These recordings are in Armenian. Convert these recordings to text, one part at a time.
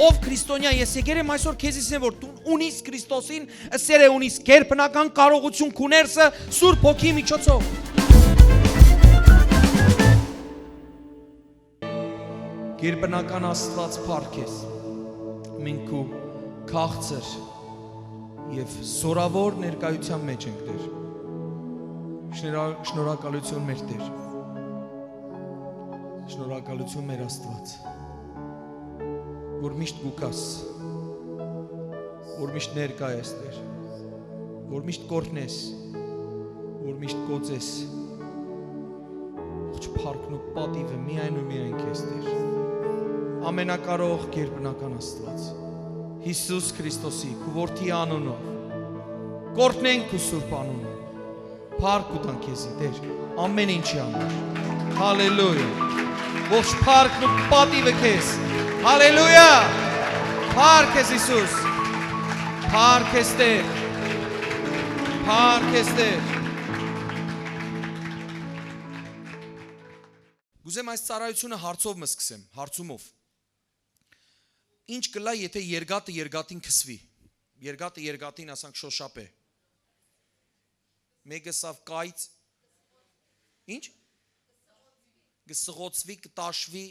Ով քրիստոնյա ես եկել եմ այսօր քեզ ասեմ որ դու ունիս Քրիստոսին, սերը ունիս գերբնական կարողություն քուներսը Սուրբ Հոգի միջոցով։ Գերբնական Աստված փառք ես։ Մենք քո քաղցր եւ սորավոր ներկայության մեջ ենք Տեր։ Շնորհակալություն մեր Տեր։ Շնորհակալություն մեր Աստված։ Որ միշտ գուկաս, որ միշտ ներկա ես Տեր, որ միշտ կորնես, որ միշտ կոծես, ողջ փառքն ու պատիվը միայն ու միայն քեզ Տեր, ամենակարող գերբնական Աստված, Հիսուս Քրիստոսի, քո որդի անունով, կորնենք քո սուրբ անունով, փառք ու տանք քեզի Տեր, ամեն ինչի համար, հալելույա, ողջ փառքն ու պատիվը քեզ, Հալելույա, փառք ես Հիսուս, փառք ես Տեր, փառք ես Տեր։ Գուզեմ այս ծառայությունը հարցով մսկսեմ, հարցումով։ Ինչ կլա, եթե երգատը երգատին քսվի, երգատը երգատին ասանք շոշապե, մեկը սավ կայց, ինչ? Գսղոցվի, կտաշվի,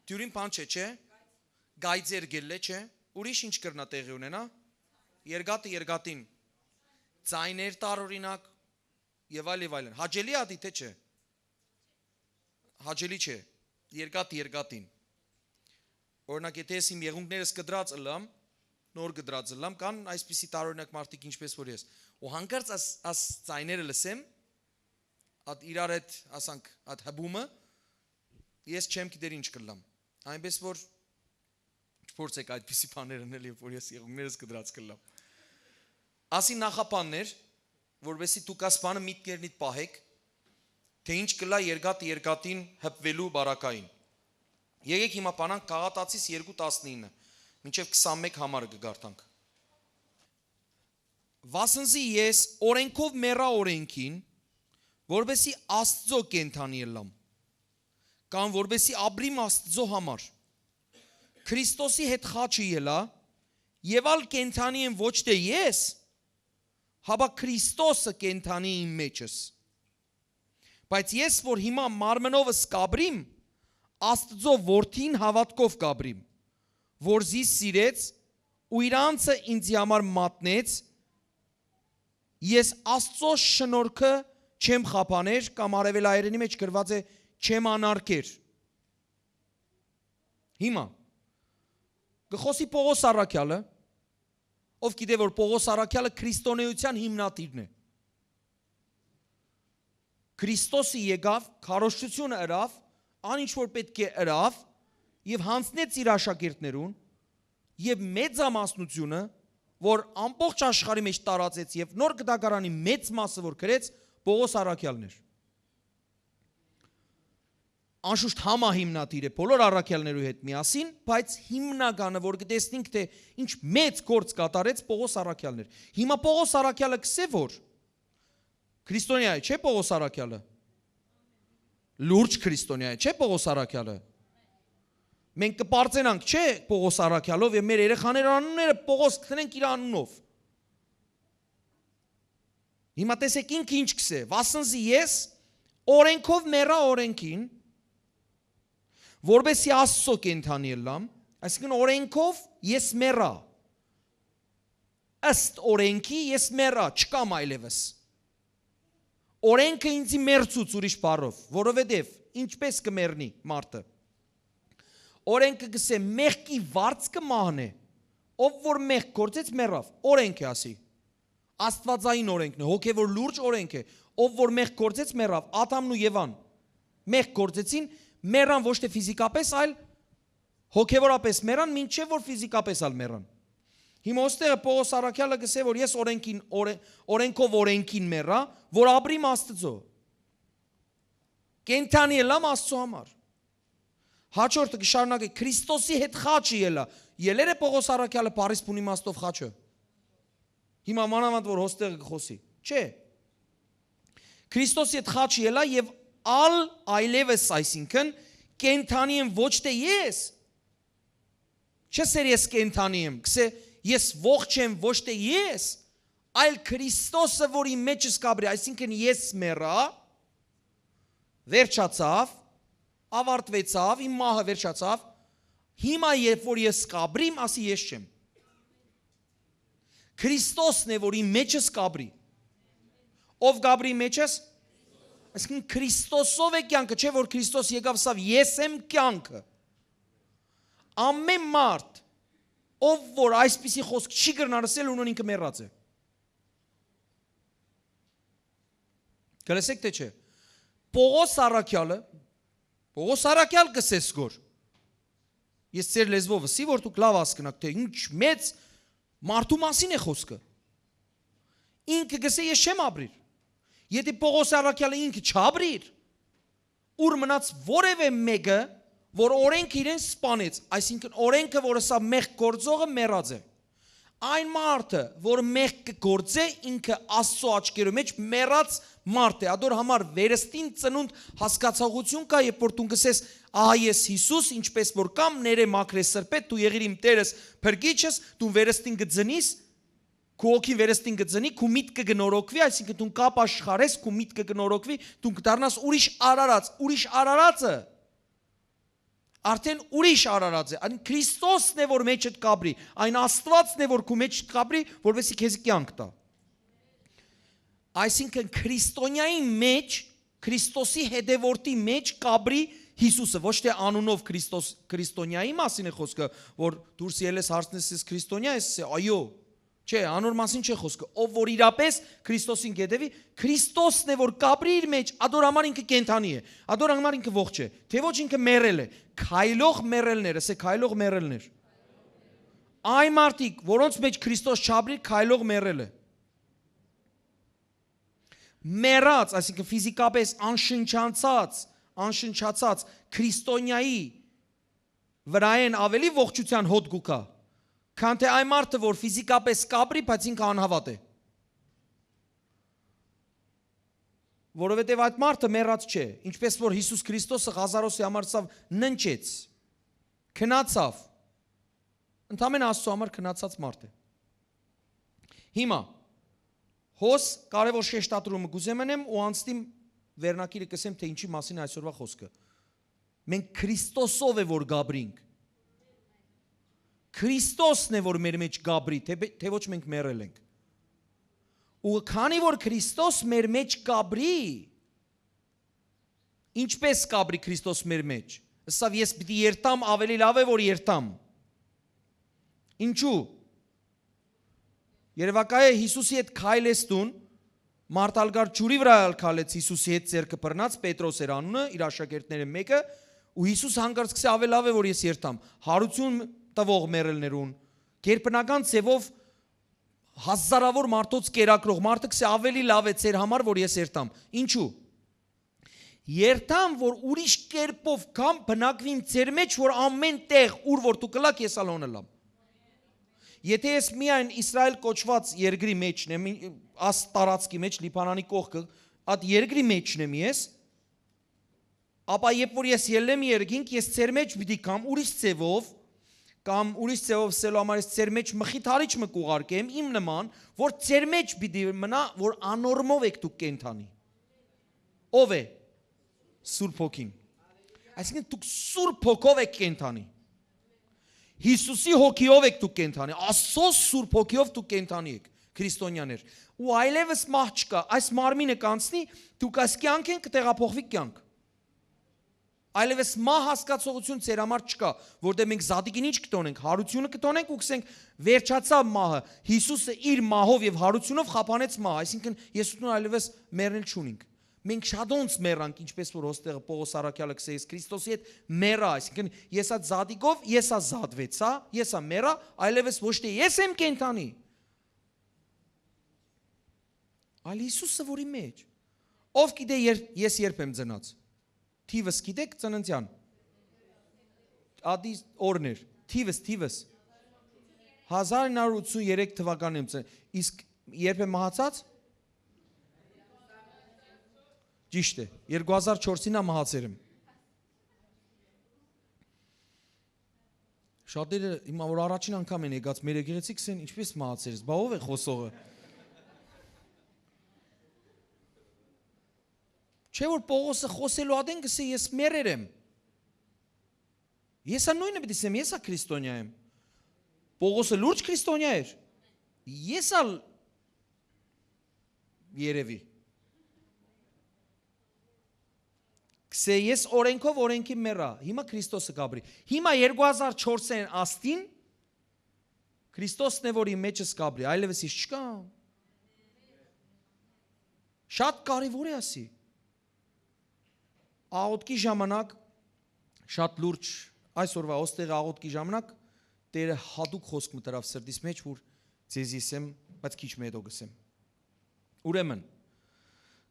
դյուրին պան չէ, գայձեր գելլե չէ, ուրիշ ինչ կրնա տեղի ունենա, երգատը երգատին, ծայներ տարօրինակ եւ այլն, հաջելի ադի թե չէ, հաջելի չէ, երգատը երգատին, օրինակ եթե ես իմ եղունգներս կդրած ըլամ, նոր կդրած ըլամ, կան այսպիսի տարօրինակ մարդիկ ինչպես որ ես, ու հանկարծ աս ծայները լսեմ, ատ իրար հետ ասանք, ատ հբումը, ես չեմ գիտեր ինչ կլամ, այնպես որ չփորձեք այդպիսի բաներ անել, որ ես եղունգներս կդրած կլամ։ Ասի նախապաններ, որովհետեւ դուք այս բանը միտքերնիդ պահեք, թե ինչ կլա երգատը երգատին հպվելու բարակային։ Եկեք հիմա բանանք Գաղատացիս 2:19, մինչև 21 համարը կգարտանք։ Վասնզի ես օրենքով մեռա օրենքին, որովհետեւ Աստծո կենթանի ելամ, կամ որովհետեւ ապրիմ Աստծո համար։ Քրիստոսի հետ խաչը ելա, եւ ալ կենթանի եմ ոչ թե ես, հաբա Քրիստոսը կենթանի իմ մեջս։ Բայց ես որ հիմա մարմնովս կաբրիմ, Աստծո որդին հավատքով կաբրիմ, որ զիս սիրեց ու իր անձը ինձ համար մատնեց, ես Աստծո շնորհքը չեմ խափաներ, կամ արևելայերենի մեջ գրված է չեմ անարգեր։ Հիմա գխոսի Պողոս Առաքյալը, ով գիտե որ Պողոս Առաքյալը քրիստոնեության հիմնադիրն է։ Քրիստոսը եկավ, քարոզչությունը ըրավ, անինչ որ պետք է ըրավ, եւ հանձնեց իր աշակերտներուն, եւ մեծամասնությունը, որ ամբողջ աշխարհի մեջ տարածեց եւ նոր գդագարանի մեծ մասը որ գրեց, Պողոս Առաքյալն էր։ Անշուշտ համահիմնադիր է բոլոր առաքյալներու հետ միասին, բայց հիմնականը որ կտեսնենք թե ինչ մեծ գործ կատարեց Պողոս Առաքյալն էր։ Հիմա Պողոս Առաքյալը կսե որ քրիստոնյա է, չէ Պողոս Առաքյալը։ Լուրջ քրիստոնյա է, չէ Պողոս Առաքյալը։ Մենք կպարծենանք, չէ Պողոս Առաքյալով եւ մեր երեխաները անունները Պողոս կտնենք իր անունով։ Հիմա տեսեք ինքը ինչ կսե, վասնզի ես օրենքով մեռա օրենքին, որովհետեւ Աստծո կենթանի ելամ, այսինքն օրենքով ես մեռա։ Ըստ օրենքի ես մեռա, չկամ այլևս։ Օրենքը ինձ մերցուց ուրիշ բառով, որովհետեւ ինչպես կմեռնի մարդը։ Օրենքը գսե մեղքի վարձքը մահն է, ով որ մեղք գործեց մեռավ, օրենք է ասի։ Աստվածային օրենքն է, հոգևոր լուրջ օրենք է, ով որ մեղք գործեց մեռավ, Ադամն ու Եվան մեղք գործեցին, մեռան ոչ թե ֆիզիկապես, այլ հոգևորապես մեռան, մինչև որ ֆիզիկապես ալ մեռան։ Հիմա ոստեղը Պողոս Առաքյալը գսե որ ես օրենքով օրենքին մեռա, որ ապրիմ Աստծո։ Կենթանի ելամ Աստծո համար։ Հաջորդը կշարունակի Քրիստոսի հետ խաչը ելա։ Ելեր է Պողոս Առաքյալը Փարիզ բուն իմաստով խաչը։ Հիմա մանավանդ որ ոստեղը կխոսի։ Չէ։ Քրիստոսի հետ խաչը ելա եւ ալ այլևս այսինքն կենթանի եմ ոչ թե ես, Չսեր ես կենթանի եմ, գսե ես ողջ եմ, ոչ թե ես, այլ Քրիստոսը, որի մեջս կաբրի, այսինքն ես մեռա, վերջացավ, ավարտվեցավ, իմ մահը վերջացավ, հիմա երբ որ ես կաբրիմ, ասի ես չեմ։ Քրիստոսն է, որի մեջս կաբրի։ Ով գաբրի մեջս։ Այսինքն Քրիստոսով է կյանքը, չէ որ Քրիստոս եկավ սավ ես եմ կյանքը։ Ամեն մարդ, ով որ այսպիսի խոսք չի գրնարսել, ունեն ինքը մեռած է։ Գլսեք թե չէ։ Պողոս Առաքյալ գսես գոր։ Ես ծեր լեզվով ասի, որ դուք լավ հասկնաք, թե ինչ մեծ մարդու մասին է խոսքը։ Ինքը գսե ես չեմ ապրիր։ Եթե Պողոս Առաքյալը ինքը չաբրիր, ուր մնաց որևէ մեկը, որ օրենքը իրեն սպանեց, այսինքն օրենքը, որը սա մեղք գործողը մեռած է։ Այն մարդը, որ մեղք կգործե, ինքը Աստծո աչքերու մեջ մեռած մարդ է։ Ադոր համար վերստին ծնունդ հասկացողություն կա, երբ որ դու գսես, ահա ես Հիսուս, ինչպես որ կամ ներե մաքրես սրբետ, դու եղիր իմ Տերս, փրկիչս, դու վերստին գծնիս, քու օքին վերստին գծնի, քու միտքը գնորոքվի, այսինքն դու կապ աշխարհես, քու միտքը գնորոքվի, դու կդառնաս ուրիշ արարածը։ Արդեն ուրիշ արարած է, այն Քրիստոսն է, որ մեջդ կաբրի, այն Աստվածն է, որ քու մեջ կաբրի, որովհետեւ քեզ կյանք տա։ Այսինքն քրիստոնյայի մեջ, Քրիստոսի հետևորդի մեջ կաբրի Հիսուսը, ոչ թե անունով քրիստոնյայի մասին է խոսքը, որ դուրս ելես հարցնես ես քրիստոնյա ես, այո, չէ, անոր մասին չէ խոսքը, ով որ իրապես Քրիստոսին գետևի, Քրիստոսն է, որ կաբրի իր մեջ, ադոր համար ինքը կենթանի է, ադոր համար ինքը ողջ է, թե ոչ ինքը մեռել է, քայլող մեռելներ, ասե քայլող մեռելներ։ Այն մարդիկ, որոնց մեջ Քրիստոս չաբրի, քայլող մեռել է։ Մեռած, այսինքն ֆիզիկապես անշնչացած քրիստոնյայի վրա են ավելի ողջության հոտ գուկա, քան թե այն մարդը, որ ֆիզիկապես կաբրի, բայց ինքը անհավատ է։ Որովհետև այդ մարդը մեռած չէ, ինչպես որ Հիսուս Քրիստոսը Ղազարոսի համար սավ ննչեց, քնացավ, ընդամենը Աստծո համար քնացած մարդ է։ Հիմա հոս կարևոր շեշտադրումը գուզեմ անեմ ու անցնեմ վերնակիրը կսեմ, թե ինչի մասին այսօրվա խոսքը։ Մենք Քրիստոսով է որ գաբրինք։ Քրիստոսն է որ մեր մեջ գաբրի, թե ոչ մենք մեռել ենք։ Ու քանի որ Քրիստոս մեր մեջ գաբրի, ինչպես գաբրի Քրիստոս մեր մեջ։ Սա ես պիտի երթամ, ավելի լավ է որ երթամ։ Ինչու։ Երևակայ է Հիսուսի հետ քայլեստուն, Մարտալգար ջուրի վրա քալեց Հիսուսի հետ ձեռքը բռնած, Պետրոս էր անունը, իր աշակերտները մեկը, ու Հիսուս հանկարծ գսե ավելի լավ է որ ես երթամ։ Հարություն տվող մեռելներուն, գերբնական ձևով հազարավոր մարդոց կերակրող մարդը գսե ավելի լավ է ձեր համար որ ես երթամ։ Ինչու։ Երթամ որ ուրիշ կերպով կամ բնակվիմ ձեր մեջ որ ամեն տեղ ուր որ դու կլակ ես ալոնելամ։ Եթե ես միայն Իսրայել կոչված երկրի մեջն եմ, աս տարածքի մեջ Լիբանանի կողքը, այդ երկրի մեջն եմ ես, ապա երբ որ ես ելեմ երկինք, ես ձեր մեջ պիտի կամ ուրիշ ձևով սելու համար ես ձեր մեջ մխիթարիչ մը կուղարկեմ, իմ նման, որ ձեր մեջ պիտի մնա, որ անորմով եք դուք կենթանի։ Ով է։ Սուրբ Հոգին։ Այսինքն դուք Սուրբ Հոգով եք կենթանի։ Հիսուսի հոգիով եք դուք կենթանի, Աստծո Սուրբ Հոգիով դուք կենթանի եք, քրիստոնյաներ։ Ու այլևս մահ չկա, այս մարմինը կանցնի, դուք այս կյանք են կտեղափոխվի կյանք։ Այլևս մահ հասկացողություն ձեր համար չկա, որտեղ մենք զատիկին ինչ կտոնենք, հարությունը կտոնենք ու կսենք վերջացավ մահը, Հիսուսը իր մահով եւ հարությունով խափանեց մահ, այսինքն ես ու դու այլևս մեռնել չունենք։ Մենք շատոնց մեռանք, ինչպես որ հոստեղը Պողոս Առաքյալը գսես Քրիստոսի հետ մեռա, այսինքն եսա զատիկով, եսա զատվեցա, եսա մեռա, այլևս ոչ թե ես եմ կենթանի։ Այլ Հիսուսը որի մեջ։ Ով գիտե ես երբ եմ ծնած։ Թիվս գիտեք ծննդյան։ Ադի օրներ, թիվս 1983 թվականին եմ ծնած, իսկ երբ եմ մահացած։ Ճիշտ է, 2004-ին մահացել եմ։ Շատերը հիմա որ առաջին անգամ են եկած մեր եկեղեցի կսեն ինչպես մահացերս, բա ով է խոսողը։ Չէ որ Պողոսը խոսելու ադեն գսե ես մերեր եմ։ Եսա նույնը պիտի ասեմ, եսա քրիստոնյա եմ։ Պողոսը լուրջ քրիստոնյա էր։ Եսա երևի։ Գսե ես օրենքով օրենքի մեռա, հիմա Քրիստոսը կաբրի։ Հիմա 2004-ին աստին Քրիստոսն է որ իմ մեջս կաբրի, այլևս ինչ չկա։ Շատ կարևոր է ասի։ Աղոթքի ժամանակ շատ լուրջ այսօրվա ոստեղի աղոթքի ժամանակ Տերը հատուկ խոսք մտրավ սրտիս մեջ, որ ձեզ իսեմ, բայց քիչ մեդո գսեմ։ Ուրեմն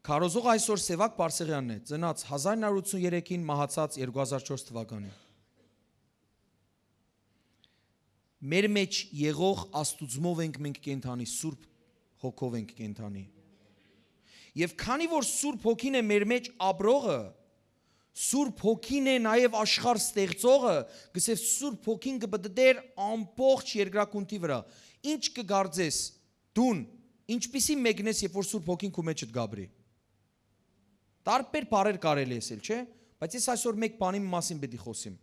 Քարոզող այսօր Սևակ Պարսեղյանն է, ծնած 1983-ին, մահացած 2004 թվականին։ Մեր մեջ եղող աստուծմով ենք մենք կենթանի, Սուրբ Հոգով ենք կենթանի։ Եվ քանի որ Սուրբ Հոգին է մեր մեջ ապրողը, Սուրբ Հոգին է նաև աշխարհ ստեղծողը, գսև Սուրբ Հոգին կբդդեր ամբողջ երկրակունթի վրա։ Ինչ կգարձես դուն, ինչպիսի մեկն ես, երբ որ Սուրբ Հոգին քո մեջդ գաբրի։ Տարբեր բառեր կարելի է ասել, չէ՞, բայց ես այսօր մեկ բանի մասին պետք է խոսեմ։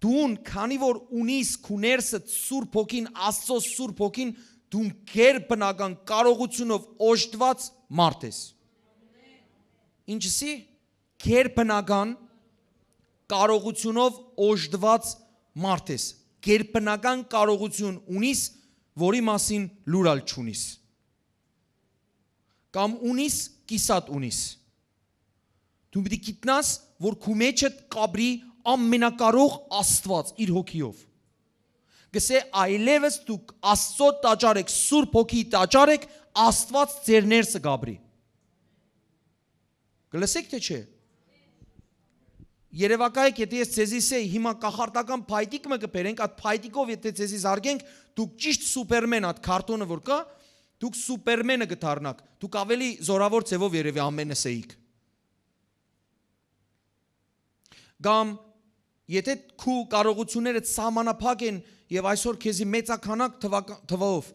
Դուն, քանի որ ունիս քո ներսդ Սուրբ Հոգին, Աստծո Սուրբ Հոգին, դու գերբնական կարողությունով օժտված մարդ ես։ Ինչսի գերբնական կարողությունով օժտված մարդ ես։ Գերբնական կարողություն ունիս, որի մասին լուրալ չունիս։ Կամ ունիս, կիսատ ունիս։ Դու պիտի գիտնաս, որ քո մեջդ կաբրի ամենակարող Աստված իր հոգիով։ Գսե այլևս դուք Աստծո տաճար եք, Սուրբ Հոգի տաճար եք, Աստված ձեր ներսը գաբրի։ Գլսեք թե չէ։ Երևակայեք, եթե ես ձեզի սեի, հիմա կախարտական փայտիկ մը կբերենք, այդ փայտիկով եթե ձեզի զարգենք, դուք ճիշտ սուպերմեն, այդ քարտոնը որ կա, դուք սուպերմենը կդառնաք, դուք ավելի զորավոր ձևով երևի ամենս էիք։ Կամ եթե քու կարողությունները սահմանափակ են եւ այսօր քեզի մեծականակ թվով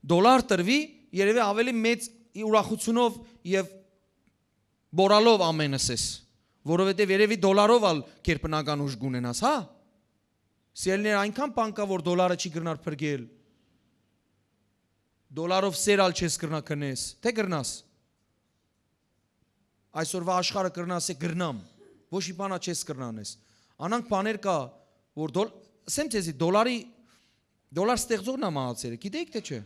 դոլար տրվի, երևի ավելի մեծ ուրախությունով եւ բորալով ամենս ես, որովհետեւ երևի դոլարով ալ կերպնական ուժ գունենաս, հա։ Սիրելիներ, այնքան բան կա, որ դոլարը չի գրնար փրկել։ Դոլարով սերալ չես կրնա քնես, թե կրնաս։ Այսօրվա աշխարհը կրնաս է գրնամ, ոչ մի բանա չես կրնանես։ Անանք բաներ կա, որ ասեմ ձեզի դոլար ստեղծողն է մահացել, գիտեք թե չէ։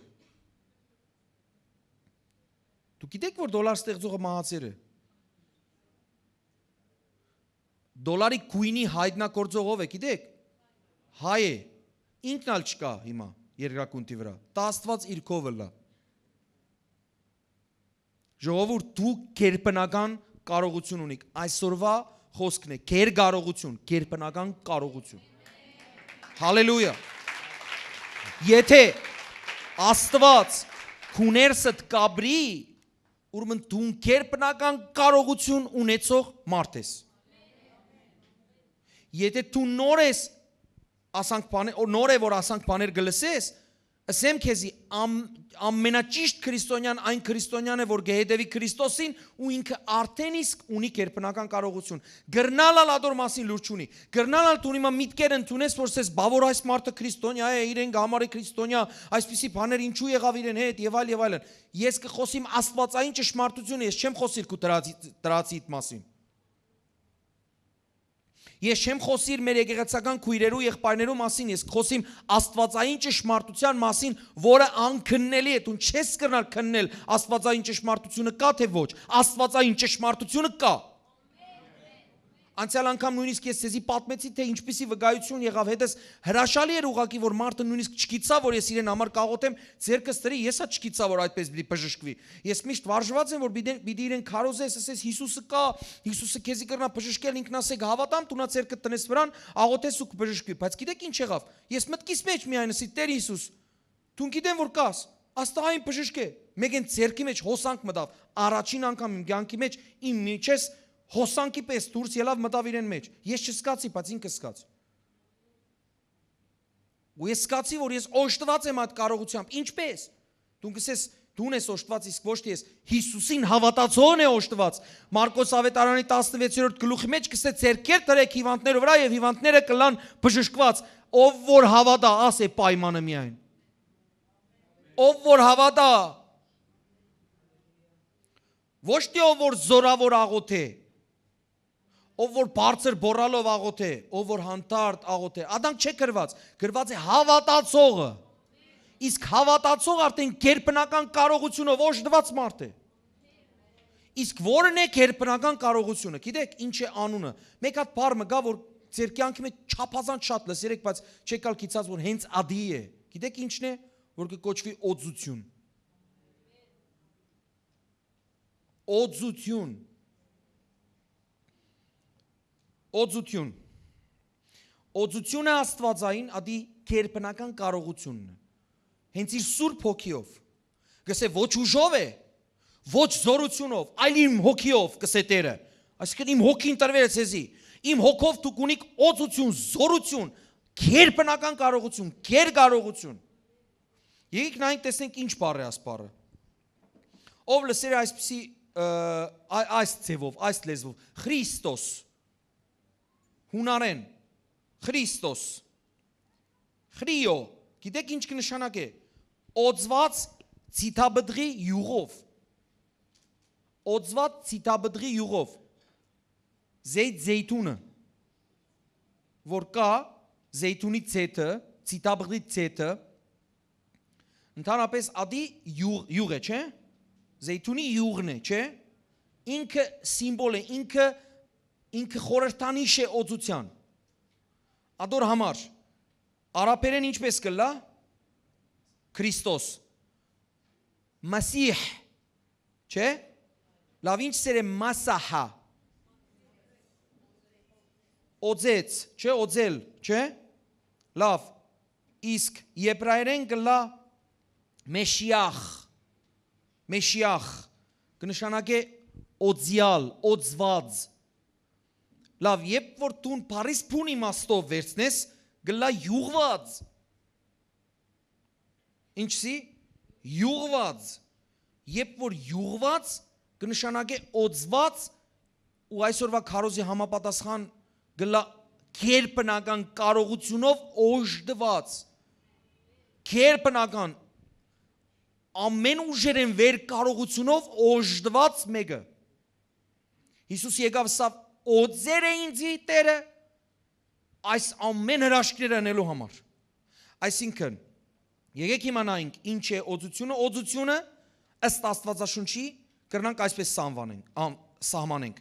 Դու գիտեք, որ դոլար ստեղծողը մահացել է։ Դոլարի գույնի հայտնագործողով է, գիտեք։ Հայ է, ինքն ալ չկա հիմա երկրակունթի վրա, դա Աստված իր քովը լա։ Ժողովուրդ, դու կերպնական կարողություն ունիք, այսօրվա խոսքն է, կեր կարողություն, կերպնական կարողություն։ Հալելույա։ Եթե Աստված քուներսդ կաբրի, ուրեմն դու կերպնական կարողություն ունեցող մարդ ես։ Եթե դու նոր ես, նոր է որ ասանք բաներ գլսես, ասեմ քեզի ամենաճիշտ քրիստոնյան այն քրիստոնյան է, որ գեհետևի Քրիստոսին ու ինքը արդեն իսկ ունի կերպնական կարողություն։ Գրնալալ ադոր մասին լուրջ ունի։ Գրնալալ դու հիմա միտքեր ընդունես, որ ասես, բա որ այս մարդը քրիստոնյա է, իրեն գամարի քրիստոնյա, այսպիսի բաներ ինչու եղավ իրեն հետ եւ այլն։ Ես կխոսիմ աստվածային ճշմարտությունը, ես չեմ խոսիր քու տրածիդ մասին։ Ես չեմ խոսիր մեր եկեղեցական քույրերու եղբայրներու մասին, ես խոսիմ աստվածային ճշմարտության մասին, որը անքննելի է, դու չես կրնալ քննել աստվածային ճշմարտությունը կա թե ոչ, աստվածային ճշմարտությունը կա։ Անցյալ անգամ նույնիսկ ես ցեզի պատմեցի, թե ինչպիսի վկայություն եղավ, հետս հրաշալի էր ուղղակի, որ մարդը նույնիսկ չգիտա, որ ես իրեն համար կաղոթեմ, ձերքս տրի, եսա չգիտա, որ այդպես պիտի բժշկվի։ Ես միշտ վարժված եմ, որ պիտի իրեն քարոզես, ասես Հիսուսը կա, Հիսուսը քեզի կրնա բժշկել, ինքն ասեք հավատամ, տունա ձերքը տնես վրան, աղոթես ու կբժշկվի։ Բայց գիտեք ինչ եղավ։ Ես մտքիս մեջ միայն ասի Տեր Հիսուս, դու գիտեմ որ կաս, աստղային բժշկե։ Մեկ են ձերքի մեջ հոսանք մտավ, առաջին անգամ իմ կյանքի մեջ իմ միջես հոսանքի պես դուրս ելավ մտավ իրեն մեջ։ Ես չսկացի, բայց ինքը սկաց։ Ու ես սկացի, որ ես օժտված եմ այդ կարողությամբ։ Ինչպես։ Դու գսես դու ես օժտված, իսկ ոչ թե ես Հիսուսին հավատացողն է օժտված։ Մարկոս ավետարանի 16-րդ գլուխի մեջ գսե ձեռքեր դրեք հիվանդների վրա եւ հիվանդները կլան բժշկված։ Ով որ հավատա, ասե պայմանը միայն։ Ով որ հավատա։ Ոչ թե ով որ զորավոր աղոթե։ Ով որ բարձր բորալով աղոթե, ով որ հանդարտ աղոթե։ Ադամ չէ գրված, գրված է հավատացողը։ Իսկ հավատացող արդեն գերբնական կարողությունով օժտված մարդ է։ Իսկ որն է գերբնական կարողությունը։ Գիտեք ինչ է անունը։ Մեկ հատ բառ մգա, որ ձեր կյանքի մեջ չափազանց շատ լսերեք, բայց չեք ալ գիտած, որ հենց ադի է։ Գիտեք ինչն է, որ կկոչվի օծություն։ Օծություն։ Օծություն։ Օծությունը աստվածային ադի գերբնական կարողությունն է։ Հենց իր սուրբ հոգիով, գսե ոչ ուժով է, ոչ զորությունով, այլ իմ հոգիով գսե Տերը, այսինքն իմ հոգին տրվել է ցեզի, իմ հոգով դուք ունիք օծություն, զորություն, գերբնական կարողություն, գերկարողություն։ Եկեք նայենք տեսնենք ինչ բառ է ասպարը։ Ով լսեր այսպիսի այս ձևով, այս լեզվով, Քրիստոս, հունարեն, Քրիստոս, Քրիո, գիտեք ինչ կնշանակ է։ Օծված ցիտաբդղի յուղով։ Օծված ցիտաբդղի յուղով։ Զեյթունը, որ կա զեյթունի ցետը, ցիտաբդղի ցետը, ընդհանրապես ադի յուղ է, չէ՞։ Զեյթունի յուղն է, չէ՞։ Ինքը սիմվոլ է, ինքը խորհրդանիշ է օծության։ Ադոր համար արաբերեն ինչպես կլա։ Քրիստոս, Մասիհ, չէ՞։ Լավ ինչ սեր է Մասահա։ Օծեց, չէ՞, օծել, չէ՞։ Լավ, իսկ եբրայերեն կլա Մեշիախ, Մեշիախ, կնշանակե օծյալ, օծված։ Լավ, երբ որ դու Փարիզ փուն իմաստով վերցնես, գլա յուղված։ Ինչի՞, յուղված։ Երբ որ յուղված կնշանակե օծված ու այսօրվա քարոզի համապատասխան գլա գերբնական կարողությունով օժտված։ Գերբնական ամեն ուժերեն վեր կարողությունով օժտված մեկը։ Հիսուս եկավ սա օծեր է ինձի Տերը այս ամեն հրաշքները անելու համար։ Այսինքն եկեք իմանանք ինչ է օծությունը։ Օծությունը ըստ Աստվածաշունչի կրնանք այսպես սահմանենք։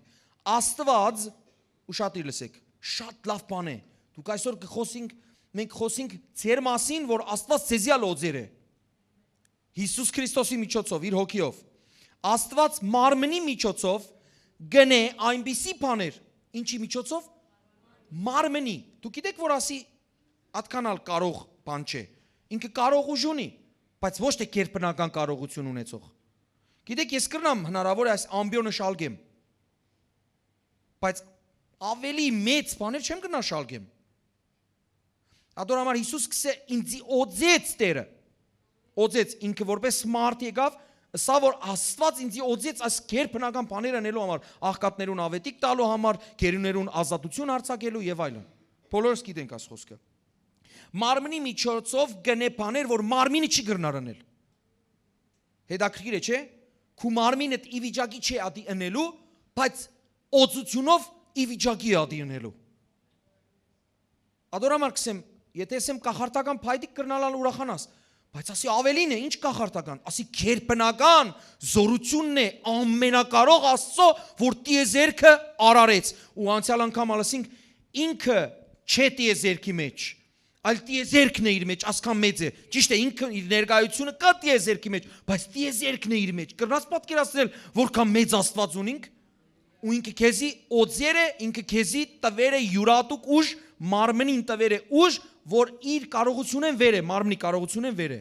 Աստված, ու շատ լսեք, շատ լավ բան է։ Դուք այսօր մենք խոսենք ձեր մասին, որ Աստված ցեզիալ օծեր է։ Հիսուս Քրիստոսի միջոցով, իր հոգիով։ Աստված մարմնի միջոցով գնե այնպիսի բաներ, ինչի միջոցով մարմնի։ Դուք գիտեք, որ ասի այդքանալ կարող բան չէ։ Ինքը կարող ուժ ունի, բայց ոչ թե գերբնական կարողություն ունեցող։ Գիտեք, ես կրնամ հնարավոր է այս ամբիոնը շալգեմ, բայց ավելի մեծ բաներ չեմ կնա շալգեմ։ Ադոր համար Հիսուս կսե ինձի օծեց Տերը, օծեց ինքը որպես մարդ եկավ, սա որ Աստված ինձի օծեց այս գերբնական բաները անելու համար, աղքատներուն ավետիք տալու համար, գերուներուն ազատություն արձակելու եւ այլն։ Բոլորս գիտենք այս խոսքը։ Մարմնի միջոցով գնե բաներ, որ մարմինը չի գրնար անել։ Հետաքրքիր է, չէ՞։ Քու մարմինը ի վիճակի չէ ադի անելու, բայց օծությունով ի վիճակի ադի անելու։ Ադորամար կսեմ, եթե ասեմ կախարտական փայտիկ կրնալալ ուրախանաս, բայց ասի ավելին է, ինչ կախարտական, ասի գերբնական զորությունն է ամենակարող Աստծո, որ տիեզերքը արարեց։ Ու անցյալ անգամ ասենք ինքը չէ տիեզերքի մեջ, այլ տիեզերքն է իր մեջ, ասքան մեծ է։ Ճիշտ է, ինքը իր ներկայությունը կա տիեզերքի մեջ, բայց տիեզերքն է իր մեջ։ Կրնաս պատկերացնել, որքան մեծ Աստված ունենք, ու ինքը քեզի օծեր է, ինքը քեզի տվեր է յուրատուկ ուժ, մարմնին տվեր է ուժ, որ իր կարողությունեն վեր է, մարմնի կարողությունեն վեր է։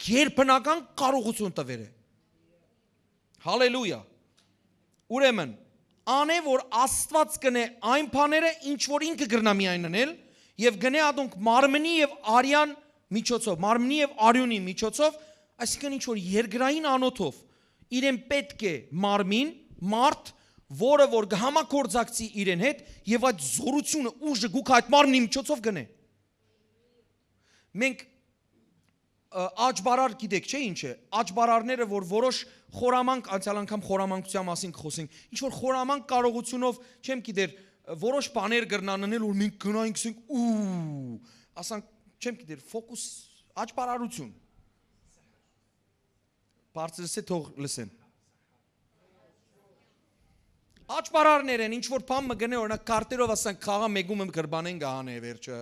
Գերբնական կարողություն տվեր է։ Հալելույա։ Ուրեմն, անե որ Աստված կնե այն բաները, ինչ որ ինքը գրնա միայն անել, եւ գնե ադոնք մարմնի եւ արյան միջոցով, մարմնի եւ արյունի միջոցով, այսինքն ինչ որ երկրային անոթով իրեն պետք է մարմին, մարդ, որը որ կհամագործակցի իրեն հետ եւ այդ զորությունը ուժը գուք այդ մարմնի միջոցով գնե։ Մենք աճբարար գիտեք, չէ՞ ինչ է։ Աճբարարները, որ որոշ խորամանկ, անցյալ անգամ խորամանկության մասին խոսենք, ինչ որ խորամանկ կարողությունով, չեմ գիտեր, որոշ բաներ կրնաննել, որ մենք գնայինք, ասենք, ու, ասանք, չեմ գիտեր, ֆոկուս, աճբարարություն։ Բարձրս է թող լսեն։ Աճբարարներ են, ինչ որ բան մը գնե, օրինակ կարտերով ասանք, խաղա մեգում եմ կրբանեն գահան է վերջը։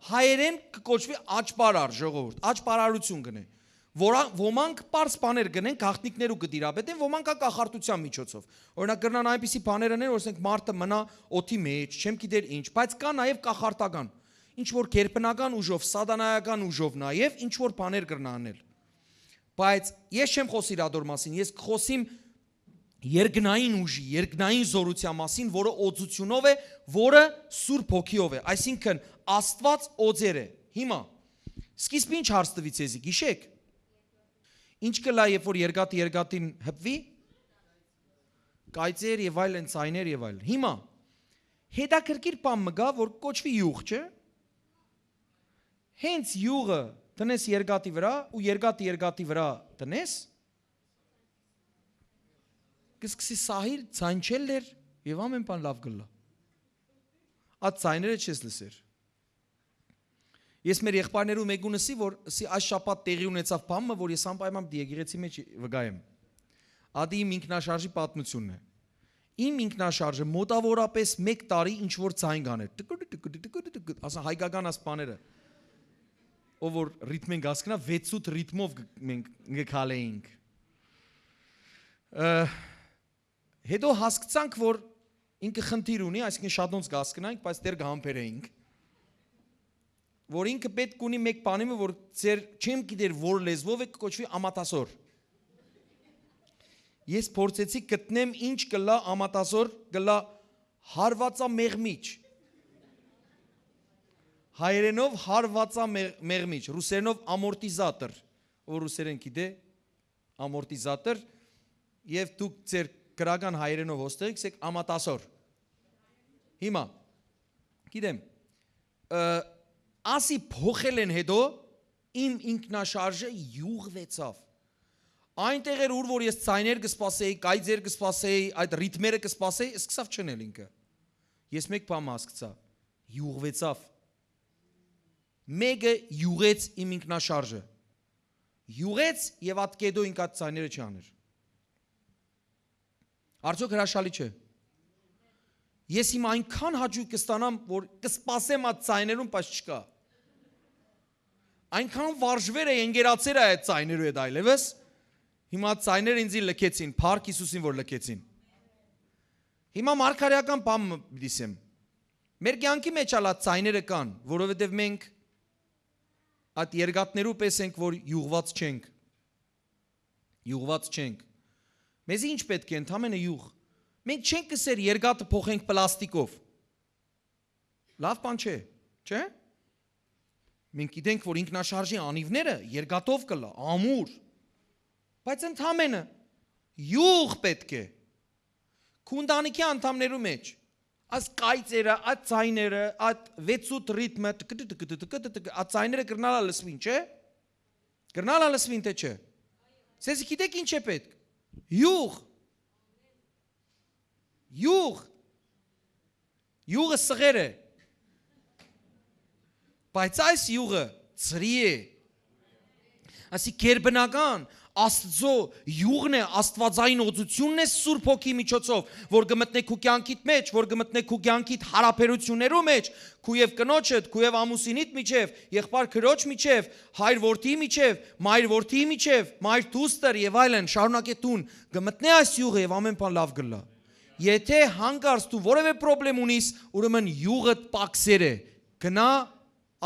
Հայերեն կոչվի աճբարար ժողովուրդ, աճբարարություն գնե։ Ոմանք պարզ բաներ գնեն, գաղտնիքներու կդիրապետեն, ոմանք կախարտության միջոցով։ Օրինակ կրնան այնպիսի բաներ անել, որ ասենք մարդը մնա օդի մեջ, չեմ գիտեր ինչ, բայց կա նաև կախարտական։ Ինչ որ գերբնական ուժով, սատանայական ուժով նաև ինչ որ բաներ կրնա անել։ Բայց ես չեմ խոսի իրադոր մասին, ես կխոսիմ երկնային ուժի, երկնային զորության մասին, որը օծությունով է, որը Սուրբ Հոգիով է, այսինքն Աստված օծեր է։ Հիմա սկիզբը ինչ հարց տվից եզի, գիշեք։ Ինչ կլա, երբ որ երկաթին հպվի, կայծեր եւ այլն, ցայներ եւ այլն։ Հիմա հետաքրքիր բան մգա, որ կոչվի յուղ, չէ՞։ Հենց յուղը տնես երկաթի վրա ու երկաթի վրա տնես, կսկսի սահիր, ցանչելեր եւ ամեն բան լավ գլա։ Այդ ցայները չես լսեր։ Ես մեր եղբայրներու մեկունսի, որ այս շաբաթ տեղի ունեցավ բամը, որ ես անպայման եկեղեցի մեջ վգայեմ։ Ադի իմ ինքնաշարժի պատմությունն է։ Իմ ինքնաշարժը մոտավորապես 1 տարի ինչ որ ցայն գաներ։ Ասա հայկական ասպաները։ Ով որ ռիթմեն գասկնա 6-8 ռիթմով մենք գքալեինք։ Հետո հասկացանք, որ ինքը խնդիր ունի, այսինքն շատ ոնց գասկնանք, բայց դեռ գհամբերեինք։ Որ ինքը պետք ունի մեկ բանիմը, որ ձեր չեմ գիտեր որ լեզվով է կոչվի ամատասոր։ Ես փորձեցի գտնեմ ինչ կլա ամատասոր, կլա հարվածամեղմիչ։ Հայերենով հարվածամեղմիչ, ռուսերենով ամորտիզատոր, որ ռուսերեն գիտե, ամորտիզատոր, եւ դուք ձեր գրական հայերենով հոստեղիք, սեք ամատասոր։ Հիմա, գիտեմ, ասի փոխել են հետո իմ ինքնաշարժը յուղվեցավ։ Այնտեղ էր ուր որ ես ցայներ կսպասեի, կայծեր կսպասեի, այդ ռիթմերը կսպասեի, սկսավ չնել ինքը։ Ես մեկ բան հասկացա, յուղվեցավ։ Մեկը յուղեց իմ ինքնաշարժը։ Յուղեց եւ այդ կեդո ինք այդ ցայները չաներ։ Արդյոք հրաշալի չէ։ Ես իմ այնքան հաճույք կստանամ, որ կսպասեմ այդ ցայներուն, բայց չկա։ Այնքան վարժվեր է, ընկերացեր է այդ ցայներու հետ այլևս։ Հիմա ցայները ինձ լքեցին, Փառք Հիսուսին որ լքեցին։ Հիմա մարգարեական բան դիսեմ։ Մեր կյանքի մեջ ալա ցայները կան, որովհետև մենք այդ երգատներու պես ենք, որ յուղված չենք։ Յուղված չենք։ Մեզ ինչ պետք է ընդամենը յուղ։ Մենք չենք կսեր երգատը փոխենք պլաստիկով։ Լավ բան չէ, չէ՞։ Մենք գիտենք, որ ինքնաշարժի անիվները երգատով կլա, ամուր։ Բայց ընդամենը յուղ պետք է։ Քունդանիքի անդամներու մեջ այս կայծերը, այդ ցայները, այդ 6-8 ռիթմը, այդ ցայները կրնալա լսվին, չէ՞։ Կրնալա լսվին թե չէ։ Սես գիտեք ինչ է պետք։ Յուղ։ Յուղ։ Յուղը սղեր է։ Բայց այս յուղը ծրի է։ Ասի կերբնական Աստծո յուղն է, աստվածային օծությունն է Սուրբ Հոգի միջոցով, որ կմտնեք քու կյանքիդ մեջ, որ կմտնեք քու կյանքիդ հարաբերություններու մեջ, քու եւ կնոջդ, քու եւ ամուսինիդ միջև, եղբայր քրոջ միջև, հայր որդի միջև, մայր որդի միջև, մայր դուստր եւ այլն, շարունակե տուն, կմտնե այս յուղը եւ ամեն բան լավ կլա։ Եթե հանգարց դու որևէ խնդրեմ ունիս, ուրեմն յուղը պակսեր է, գնա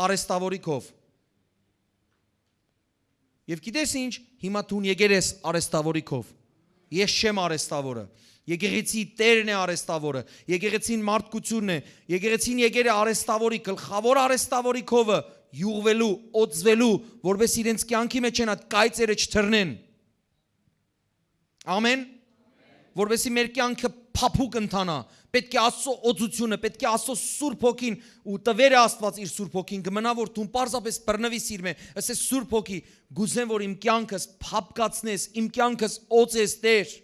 արեստավորիկով։ Եվ գիտես ինչ, հիմա դու եկեր ես արեստավորիկով։ Ես չեմ արեստավորը։ Եկեղեցի Տերն է արեստավորը, եկեղեցին մարդկությունն է, եկեղեցին եկել է արեստավորի, գլխավոր արեստավորի քովը յուղվելու, օծվելու, որպես իրենց կյանքի մեջ են այդ կայծերը չթռնեն։ Ամեն։ Որպեսզի մեր կյանքը փափուկ ընթանա, պետք է Աստծո օծությունը, պետք է Աստծո Սուրբ Հոգին ու տվեր է Աստված իր Սուրբ Հոգին, կմնա որ դու պարզապես բռնվիս իր մեջ, ասես Սուրբ Հոգի, գուզեմ որ իմ կյանքս փափկացնես, իմ կյանքս օծես Տեր։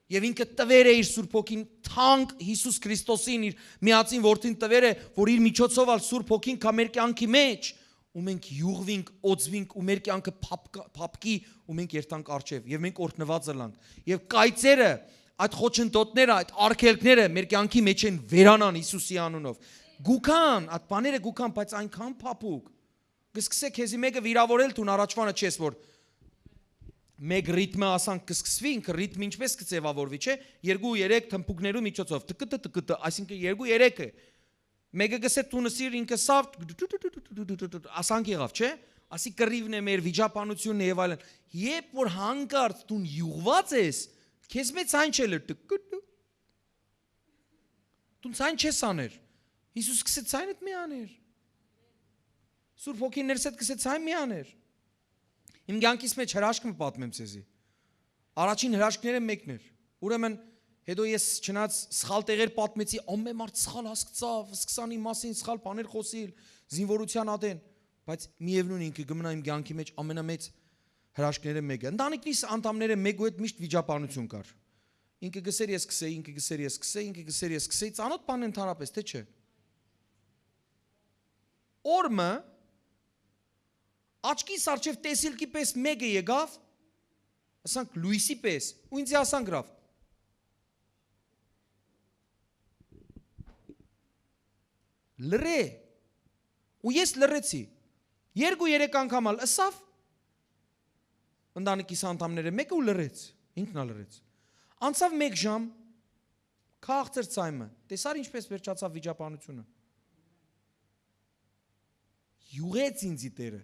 Եվ ինքը տվեր է իր Սուրբ Հոգին, թանկ Հիսուս Քրիստոսին իր միածին որդին տվեր է, որ իր միջոցով ալ Սուրբ Հոգին կա մեր կյանքի մեջ, ու մենք յուղվինք, օծվինք ու մեր կյանքը փափկի ու մենք երթանք առջև եւ մենք օրհնված ըլանք։ Եվ կայծերը, այդ խոչընդոտները, այդ արգելքները մեր կյանքի մեջ են վերանան Հիսուսի անունով։ Գուքան, այդ բաները գուքան, բայց այնքան փափուկ։ Կսկսե քեզի մեկը վիրավորել, դու առաջվանը չես որ մեկ ռիթմը ասանք կսկսվի, ինքը ռիթմը ինչպես կձևավորվի, չէ՞։ 2-3 թմփուկներու միջոցով, տկտ, այսինքն 2-3 է։ Մեկը գսե տունսիր ինքը սավ ասանք եղավ, չէ՞։ Ասի կռիվն է մեր վիճապանությունն է եւ այլն։ Երբ որ հանկարծ դու յուղված ես, քեզ մեծ այն չէ տկտ։ Դու ցայն չես աներ։ Հիսուս գսե ցայնդ մի աներ։ Սուրբ Հոգին ներսեդ գսե ցայն մի աներ։ Իմ կյանքիս մեջ հրաշք պատմեմ ցեզի։ Առաջին հրաշքները մեկն էր։ Ուրեմն հետո ես չնայած սխալ տեղեր պատմեցի, ամեն մարդ սխալ հասկացավ, սկսանի մասին սխալ բաներ խոսիլ, զինվորության ադեն, բայց միևնույն ինքը գմնա իմ կյանքի մեջ ամենամեծ հրաշքները մեկը։ Ընտանիքիս անդամները մեկու հետ միշտ վիճապանություն կար։ Ինքը գսեր ես սկսեի, ինքը գսեր ես սկսեի, ինքը գսեր ես սկսեի, ծանոթ բան ընդհանրապես, թե չէ։ Օրը աչքիս արջև տեսիլքի պես մեկը եկավ, ասանք Լուիսի պես, ու ինձ ասանք գրավ։ Լրե, ու ես լրեցի, 2-3 անգամ ալ ըսավ, ընտանիքիս անդամները մեկը ու լրեց, ինքն ալ լրեց։ Անցավ 1 ժամ, քաղցր ցայմը, տեսար ինչպես վերջացավ վիճապանությունը։ Յուղեց ինձի Տերը։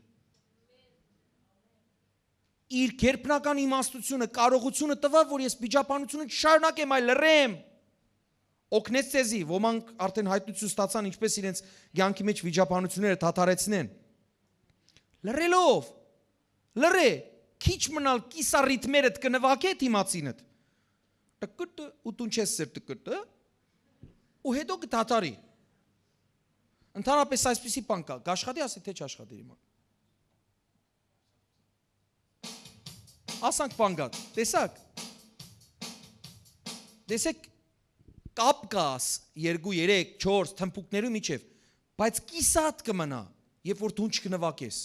Իր կերպնական իմաստությունը, կարողությունը տվավ, որ ես վիճապանությունը չշարունակեմ, այլ լրեմ։ Օգնեց ցեզի, ոմանք արդեն հայտնություն ստացան ինչպես իրենց կյանքի մեջ վիճապանությունները դադարեցնեն։ Լրելով, լրե, քիչ մնալ կիսառիթմերդ կնվակե դիմացինդ։ Տկտ ու դու չես սեր տկտ, ու հետո կդադարի։ Ընդհանրապես այսպեսի բան կա, աշխատի ասի թե չաշխատի հիմա։ Ասանք բան կա, տեսակ։ Տեսեք կապ կաս 2-3 4 թմփուկներու միջև, բայց կիսատ կմնա, երբ որ դու չկնվակես,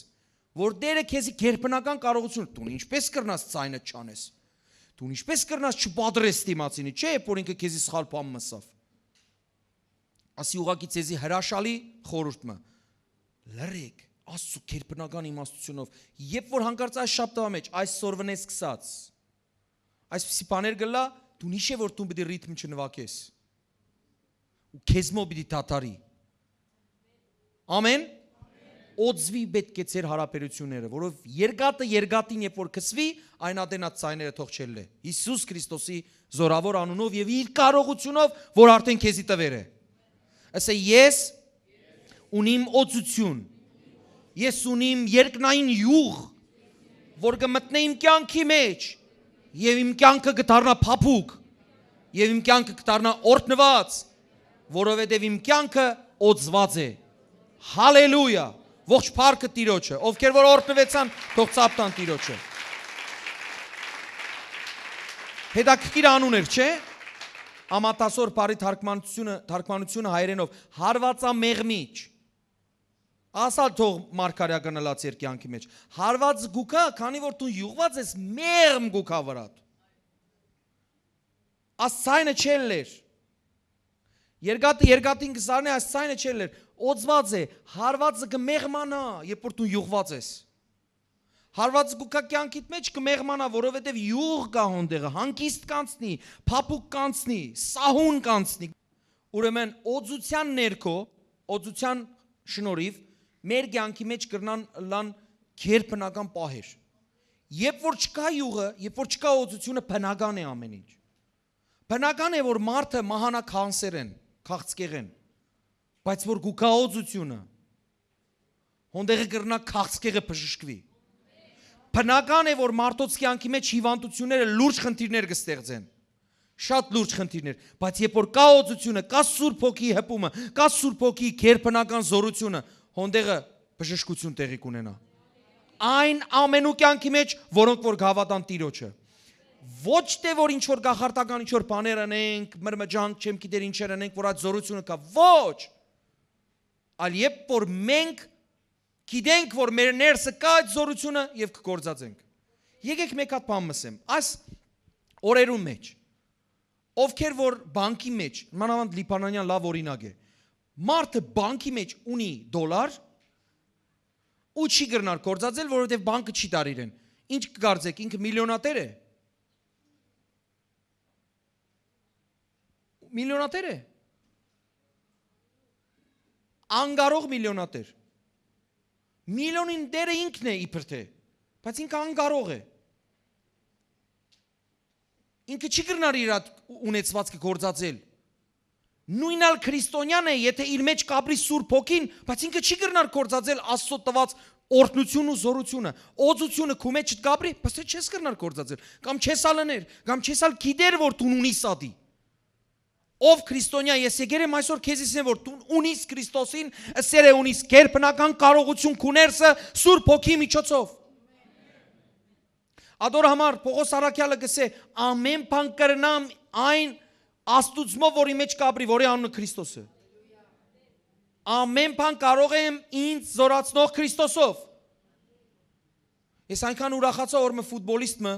որ Տերը քեզի կերպնական կարողություն, դու ինչպես կրնաս ցայնը չանես, դու ինչպես կրնաս չպադրես դիմացինի, չէ, որ ինքը քեզի սխալ բան մսավ։ Ասի ուղակի ցեզի հրաշալի խորհուրդը։ Լրեք Աստծո կերպնական իմաստությունով, երբ որ հանկարծ այս շաբթվա մեջ այսօրվնես սկսած, այսպիսի բաներ գլա, դու նիշե որ դու պիտի ռիթմ չնվակես։ Ու քեզ մո պիտի դադարի։ Ամեն։ Օծվի պետք է ձեր հարաբերությունները, որով երկատին երբ որ քսվի, այն ադենած ցայները թող չելլե։ Հիսուս Քրիստոսի զորավոր անունով եւ իր կարողությունով, որ արդեն քեզի տվեր է։ Ասե ես ունիմ օծություն։ Ես ունիմ երկնային յուղ, որ կմտնե իմ կյանքի մեջ եւ իմ կյանքը կդառնա փափուկ եւ իմ կյանքը կդառնա օրհնված, որովհետեւ իմ կյանքը օծված է։ Հալելույա։ Ողջ փառքը Տիրոջը, ովքեր որ օրհնվեցան, թող ծափտան Տիրոջը։ Հետաքրքիր անուն էր, չէ՞։ Ամատասոր բարի թարգմանությունը հայերենով հարվածամեղմիչ։ Ասալ թող մարգարեական լաց էր կյանքի մեջ։ Հարված գուքա, քանի որ դու յուղված ես մեղմ գուքա վրա։ Աս ցայնը չելեր։ Երկատին կսարնի այս ցայնը չելեր։ Օծված է, հարվածը կմեղմանա, երբ որ դու յուղված ես։ Հարվածը գուքա կյանքիդ մեջ կմեղմանա, որովհետև յուղ կա հոնդեղը, հանգիստ կանցնի, փափուկ կանցնի, սահուն կանցնի։ Ուրեմն օծության ներքո, օծության շնորհիվ մեր կյանքի մեջ կրնան լան կերպնական պահեր։ Երբ որ չկա յուղը, երբ որ չկա օծությունը, բնական է ամեն ինչ։ Բնական է որ մարդը մահանա կանսեր են, քաղցկեղ են, բայց որ գուկաոծությունը հոնդեղը կրնա քաղցկեղը բժշկվի։ Բնական է որ մարդոց կյանքի մեջ հիվանդությունները լուրջ խնդիրներ կստեղծեն, շատ լուրջ խնդիրներ, բայց երբ որ կա օծությունը, կա Սուրբ Հոգի հպումը, կա Սուրբ Հոգի գերբնական զորությունը, հոնդեղը բժշկություն տեղի կունենա։ Այն ամենու կյանքի մեջ, որոնք որ գավատան Տիրոջը։ Ոչ թե որ ինչ որ գախարտական ինչ որ բաներ անենք, մրմջանք, չեմ գիտեր ինչեր անենք, որ այդ զորությունը կա, ոչ։ Այլ երբ որ մենք գիտենք, որ մեր ներսը կա այդ զորությունը եւ կգործածենք։ Եկեք մեկ հատ բան ասեմ, այս օրերուն մեջ ովքեր որ բանկի մեջ, մանավանդ լիբանանյան լավ օրինակ է, մարդը բանկի մեջ ունի դոլար ու չի գրնար գործածել, որովհետև բանկը չի տար իրեն։ Ինչ կգարձեք, ինքը միլիոնատեր է։ Միլիոնատեր է։ Անգարող միլիոնատեր։ Միլիոնին դերը ինքն է իբր թե, բայց ինքը անգարող է։ Ինքը չի գրնար իր ունեցվածքը գործածել։ Նույնալ քրիստոնյան է, եթե իր մեջ կապրի Սուրբ Հոգին, բայց ինքը չի գրնար գործածել Աստծո տված օրհնությունն ու զորությունը, օծությունը քո մեջ չկապրի, բայց թե չես գրնար գործածել, կամ չես ալներ, կամ չես ալ գիտեր որ դու ունիս ադի։ Ով քրիստոնյա ես եկել եմ այսօր քեզ ասեմ որ դու ունիս Քրիստոսին, ասել է ունիս գերբնական կարողություն քո ներսը Սուրբ Հոգի միջոցով։ Ադոր համար Պողոս Արաքյալը գսե ամեն բան կրնամ այն Աստուծմով որի մեջ կապրի, որի անունը Քրիստոս է։ Ամեն բան կարող եմ ինձ զորացնող Քրիստոսով։ Ես այնքան ուրախացա որ մը ֆուտբոլիստը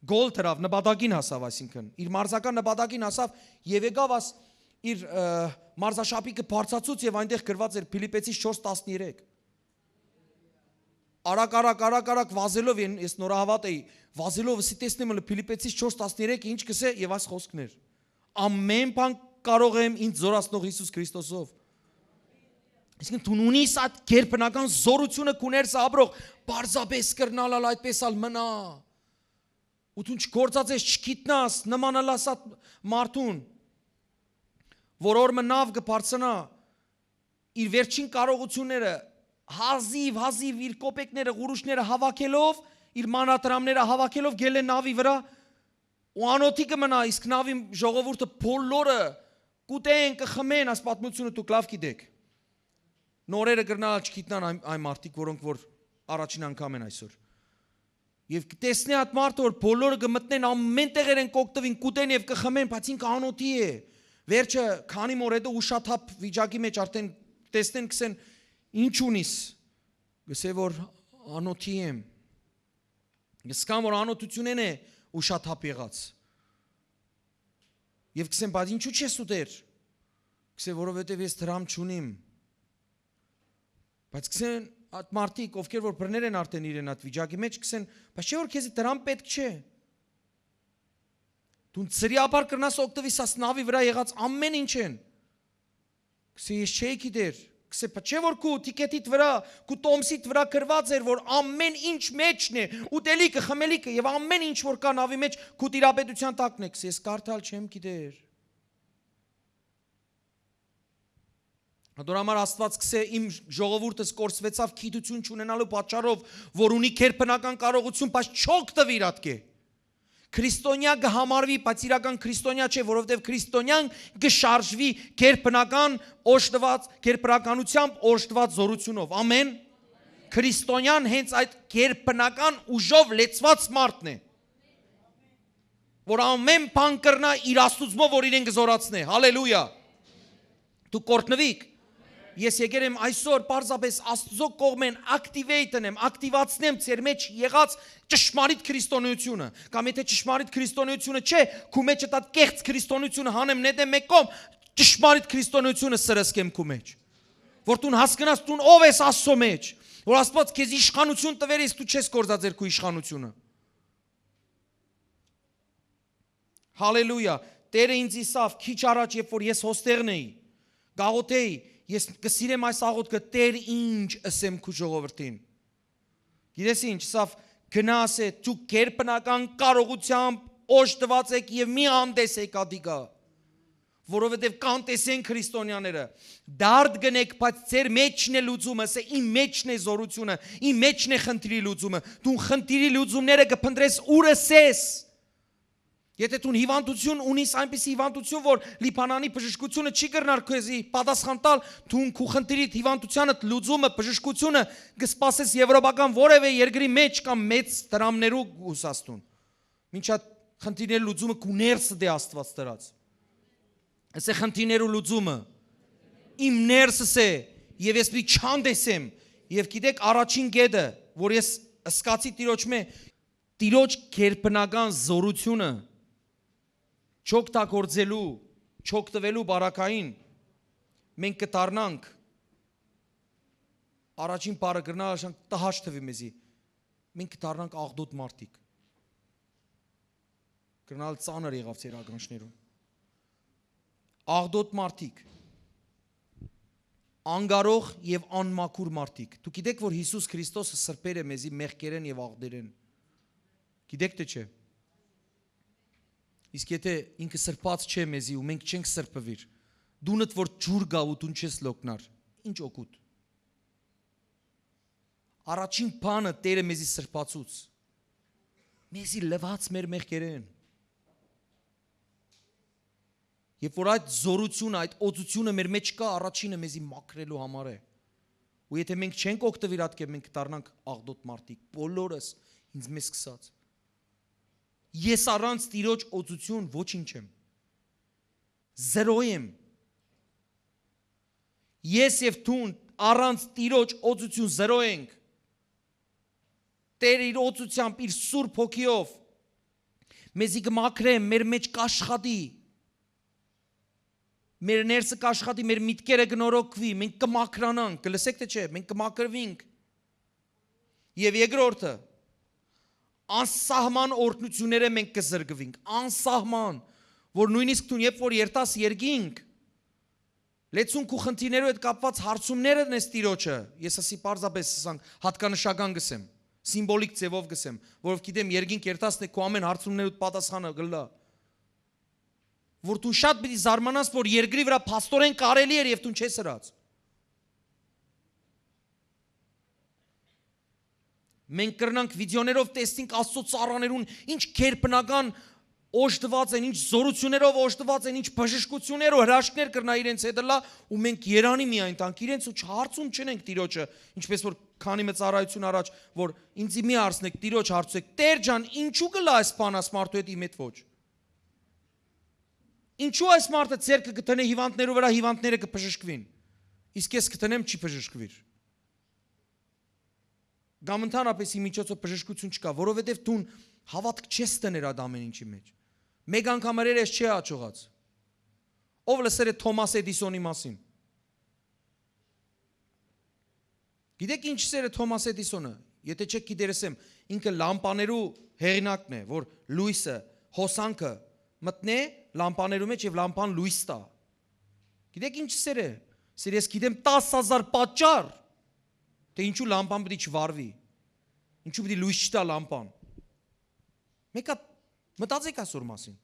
գոլ դրավ, նպատակին հասավ, այսինքն իր մարզական նպատակին հասավ եւ եկավ աս իր մարզաշապիկը բարձացուց եւ այնտեղ գրված էր Փիլիպեցիս 4:13։ Արակ վազելով ես նորահավատ էի, վազելով ասի տեսնեմ էլ Փիլիպեցիս 4:13 ինչ կսե եւ այս խոսքներ։ Ամեն բան կարող եմ ինձ զորացնող Հիսուս Քրիստոսով։ Այսինքն դու ունիս այդ գերբնական զորությունը քո ներսը ապրող, բարձաբես կրնալալ այդպես ալ մնա։ Ու դու չգործածես, չգիտնաս, նմանալաս այդ մարդուն, որ օրը նավ կբարձնա իր վերջին կարողությունները հազիվ իր կոպեկները, գուրուշները հավաքելով, իր մանատրամները հավաքելով գել է նավի վրա ու անոթի կմնա, իսկ նավի ժողովուրդը բոլորը կուտեն, կխմեն, այս պատմությունը դուք լավ գիտեք։ Նորերը կրնալ չգիտնան այն մարդիկ, որոնք որ առաջին անգամ են այսօր։ Եվ տեսնի այդ մարդը, որ բոլորը կմտնեն ամեն տեղեր են կօգտվին, կուտեն եւ կխմեն, բայց ինքը անոթի է։ Վերջը քանի մոր հետո ուշաթափ վիճակի մեջ արդեն տեսնեն, կսեն ինչ ունիս, գսե որ անոթի եմ, գսկան որ անոթությունեն է ուշաթափ եղած, և կսեն, բայց ինչու չես ուտեր, կսե որովհետև ես դրամ չունիմ, բայց կսեն այդ մարդիկ, ովքեր որ բրներ են արդեն իրեն այդ վիճակի մեջ, կսեն, բայց չէ որ քեզի դրամ պետք չէ, դու ծրիաբար կրնաս օգտվիս աս նավի վրա եղած ամեն ինչ են, կսե ես չէի գիտեր, կսե չէ որ քու տիկետիդ վրա, քու տոմսիդ վրա գրված էր, որ ամեն ինչ մեջն է, ուտելիքը, խմելիքը եւ ամեն ինչ որ կա նավի մեջ, քու տիրապետության տակն է, կսե ես կարդալ չեմ գիտեր։ Դոր համար Աստված կսե իմ ժողովուրդս կորսվեցավ գիտություն չունենալու պատճառով, որ ունի գերբնական կարողություն, բայց չօգտվի իր ատկե։ Քրիստոնյա կհամարվի, բայց իրական քրիստոնյա չէ, որովհետև քրիստոնյան կշարժվի գերբնական օժտված, գերբնականությամբ օժտված զորությունով։ Ամեն։ Քրիստոնյան հենց այդ գերբնական ուժով լեցված մարդն է, որ ամեն բան կրնա իր Աստուծմով, որ իրեն կզորացնե։ Հալելույա։ Դու կորտնվիք։ Ես եկել եմ այսօր պարզապես Աստծո կողմեն ակտիվեյտն եմ, ակտիվացնեմ ձեր մեջ եղած ճշմարիտ քրիստոնեությունը, կամ եթե ճշմարիտ քրիստոնեությունը չէ, քո մեջ այդ կեղծ քրիստոնեությունը հանեմ նետեմ մեկ կողմ, ճշմարիտ քրիստոնեությունը սրսկեմ քո մեջ, որ դու հասկանաս դու ով ես Աստծո մեջ, որ Աստված քեզ իշխանություն տվեր, իսկ դու չես գործածել քո իշխանությունը։ Հալելույա։ Տերը ինձ իսավ քիչ առաջ, երբ որ ես հոստեղն էի, գաղութեի, ես կսիրեմ այս աղոթքը, Տեր ինչ ասեմ քո ժողովրդին։ Գիտես ինչ, սավ գնաս է, դու գերբնական կարողությամբ օժտված եք եւ մի անտեսեք ադիգա, որովհետեւ կանտեսեն քրիստոնյաները, դարդ գնեք, բայց ձեր մեջն է լուծումը, սա իմ մեջն է զորությունը, իմ մեջն է խնդրի լուծումը, դու խնդրի լուծումները կփնտրես ուրս ես։ Եթե դու հիվանդություն ունիս, այնպիսի հիվանդություն, որ լիփանանի բժշկությունը չի կրնար քեզի պատասխան տալ, դու քու խնդրի հիվանդությանդ լուծումը, բժշկությունը կսպասես եվրոպական որևէ երկրի մեջ կամ մեծ դրամներու ուսաստուն։ Մինչ այդ խնդիրների լուծումը քու ներսը դե Աստված դրած։ Այս խնդիրներու լուծումը իմ ներսս է, եւ ես մի չանդեսեմ, եւ գիտեք առաջին գեդը, որ ես սկացի տիրոջ մե, տիրոջ քերբնական զորությունը չօգտագործելու, չօգտվելու բարակային մենք կդառնանք առաջին բառը գրնալաշանք տհաճ թվի մեզի մենք կդառնանք աղդոտ մարդիկ գրնալ ծանր եղավ ձեր ականջներում աղդոտ մարդիկ անգարող եւ անմաքուր մարդիկ դուք գիտեք որ Հիսուս Քրիստոսը սրբեր է մեզի մեղքերեն եւ աղդերեն գիտեք թե չէ Իսկ եթե ինքը սրբած չէ մեզի ու մենք չենք սրբվիր, դունդ որ ջուր գա ու դուն չես լոկնար, ինչ օգուտ։ Առաջին բանը Տերը մեզի սրբացուց, մեզի լվաց մեր մեղքերեն։ Երբ որ այդ զորությունը, այդ օծությունը մեր մեջ կա, առաջինը մեզի մաքրելու համար է։ Ու եթե մենք չենք օգտվիր այդ կերպ, մենք դառնանք աղդոտ մարդիկ, բոլորս ինձ մեզ սկսած։ Ես առանց տիրոջ օծություն ոչինչ եմ, զերո եմ, ես և թուն առանց տիրոջ օծություն զերո ենք, Տեր իր օծությամբ, իր սուրբ հոգիով, մեզի կմաքրեմ, մեր մեջ կաշխատի, մեր ներսը կաշխատի, մեր միտքերը կնորոգվի, մենք կմաքրանանք, կլսեք թե չէ, մենք կմաքրվինք, և երկրորդը, անսահման օրհնությունները մենք կզրկվենք, անսահման, որ նույնիսկ դու երբ որ երտաս երկինք, լեցուն քու խնդիրներով հետ կապված հարցումները նես տիրոջը, ես ասի պարզապես ասանք հատկանշական գսեմ, սիմվոլիկ ձևով գսեմ, որով գիտեմ երկինք երտասն է քու ամեն հարցումներուդ պատասխանը գլա, որ դու շատ պիտի զարմանաս, որ երկրի վրա փաստորեն կարելի էր և դու չես հրած։ Մենք կրնանք վիդեոներով տեսնենք Աստծո ծառաներուն ինչ քերբնական օժտված են, ինչ զորություններով օժտված են, ինչ բժշկություններ ու հրաշքներ կրնա իրենց հետ լա ու մենք երանի միայն տանք իրենց ու չհարցում չենք Տիրոջը, ինչպես որ քանի մեծ ծառայություն առաջ, որ ինձի մի հարցնեք, Տիրոջ հարցեք, Տեր ջան, ինչու կլա այս բանը աս մարդու հետ իմ հետ ոչ։ Ինչու այս մարդը ձեռքը կտնե հիվանդներու վրա հիվանդները կբժշկվին։ Իսկ ես կտնեմ չի բժշկվիր։ Կամ ընդհանրապես ի միջոցով բժշկություն չկա, որովհետև դու հավատք չես տներ այդ ամեն ինչի մեջ։ Մեկ անգամ երես չի հաջողած։ Ով լսել է Թոմաս Էդիսոնի մասին։ Գիտեք ինչ սեր է Թոմաս Էդիսոնը, եթե չեք գիտերսեմ, ինքը լամպաներու հեղինակն է, որ լույսը, հոսանքը մտնե լամպաներու մեջ եւ լամպան լույս տա։ Գիտեք ինչ սեր է։ Սեր ես գիտեմ 10,000 պատճառ թե ինչու լամպան պիտի չվարվի, ինչու պիտի լույս չտա լամպան։ Մեկա մտածեք այսօր մասին։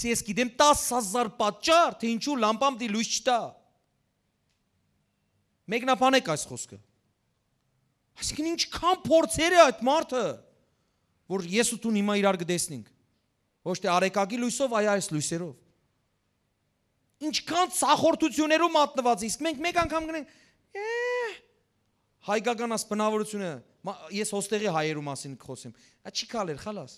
Ես գիտեմ 10,000 պատճառ, թե ինչու լամպան պիտի լույս չտա։ Մեկնաբանեք այս խոսքը։ Այսինքն ինչքան փորձեր է այդ մարդը, որ ես ու դու հիմա իրար կտեսնենք։ Ոչ թե արեկակի լույսով, այ այս լույսերով։ Ինչքան ցախորտություններով մատնված, իսկ մենք մեկ անգամ գնենք հայկական աս բնավորությունը, ես հոստեղի հայերու մասին կխոսեմ, այդ չի կալ էր, խալաս։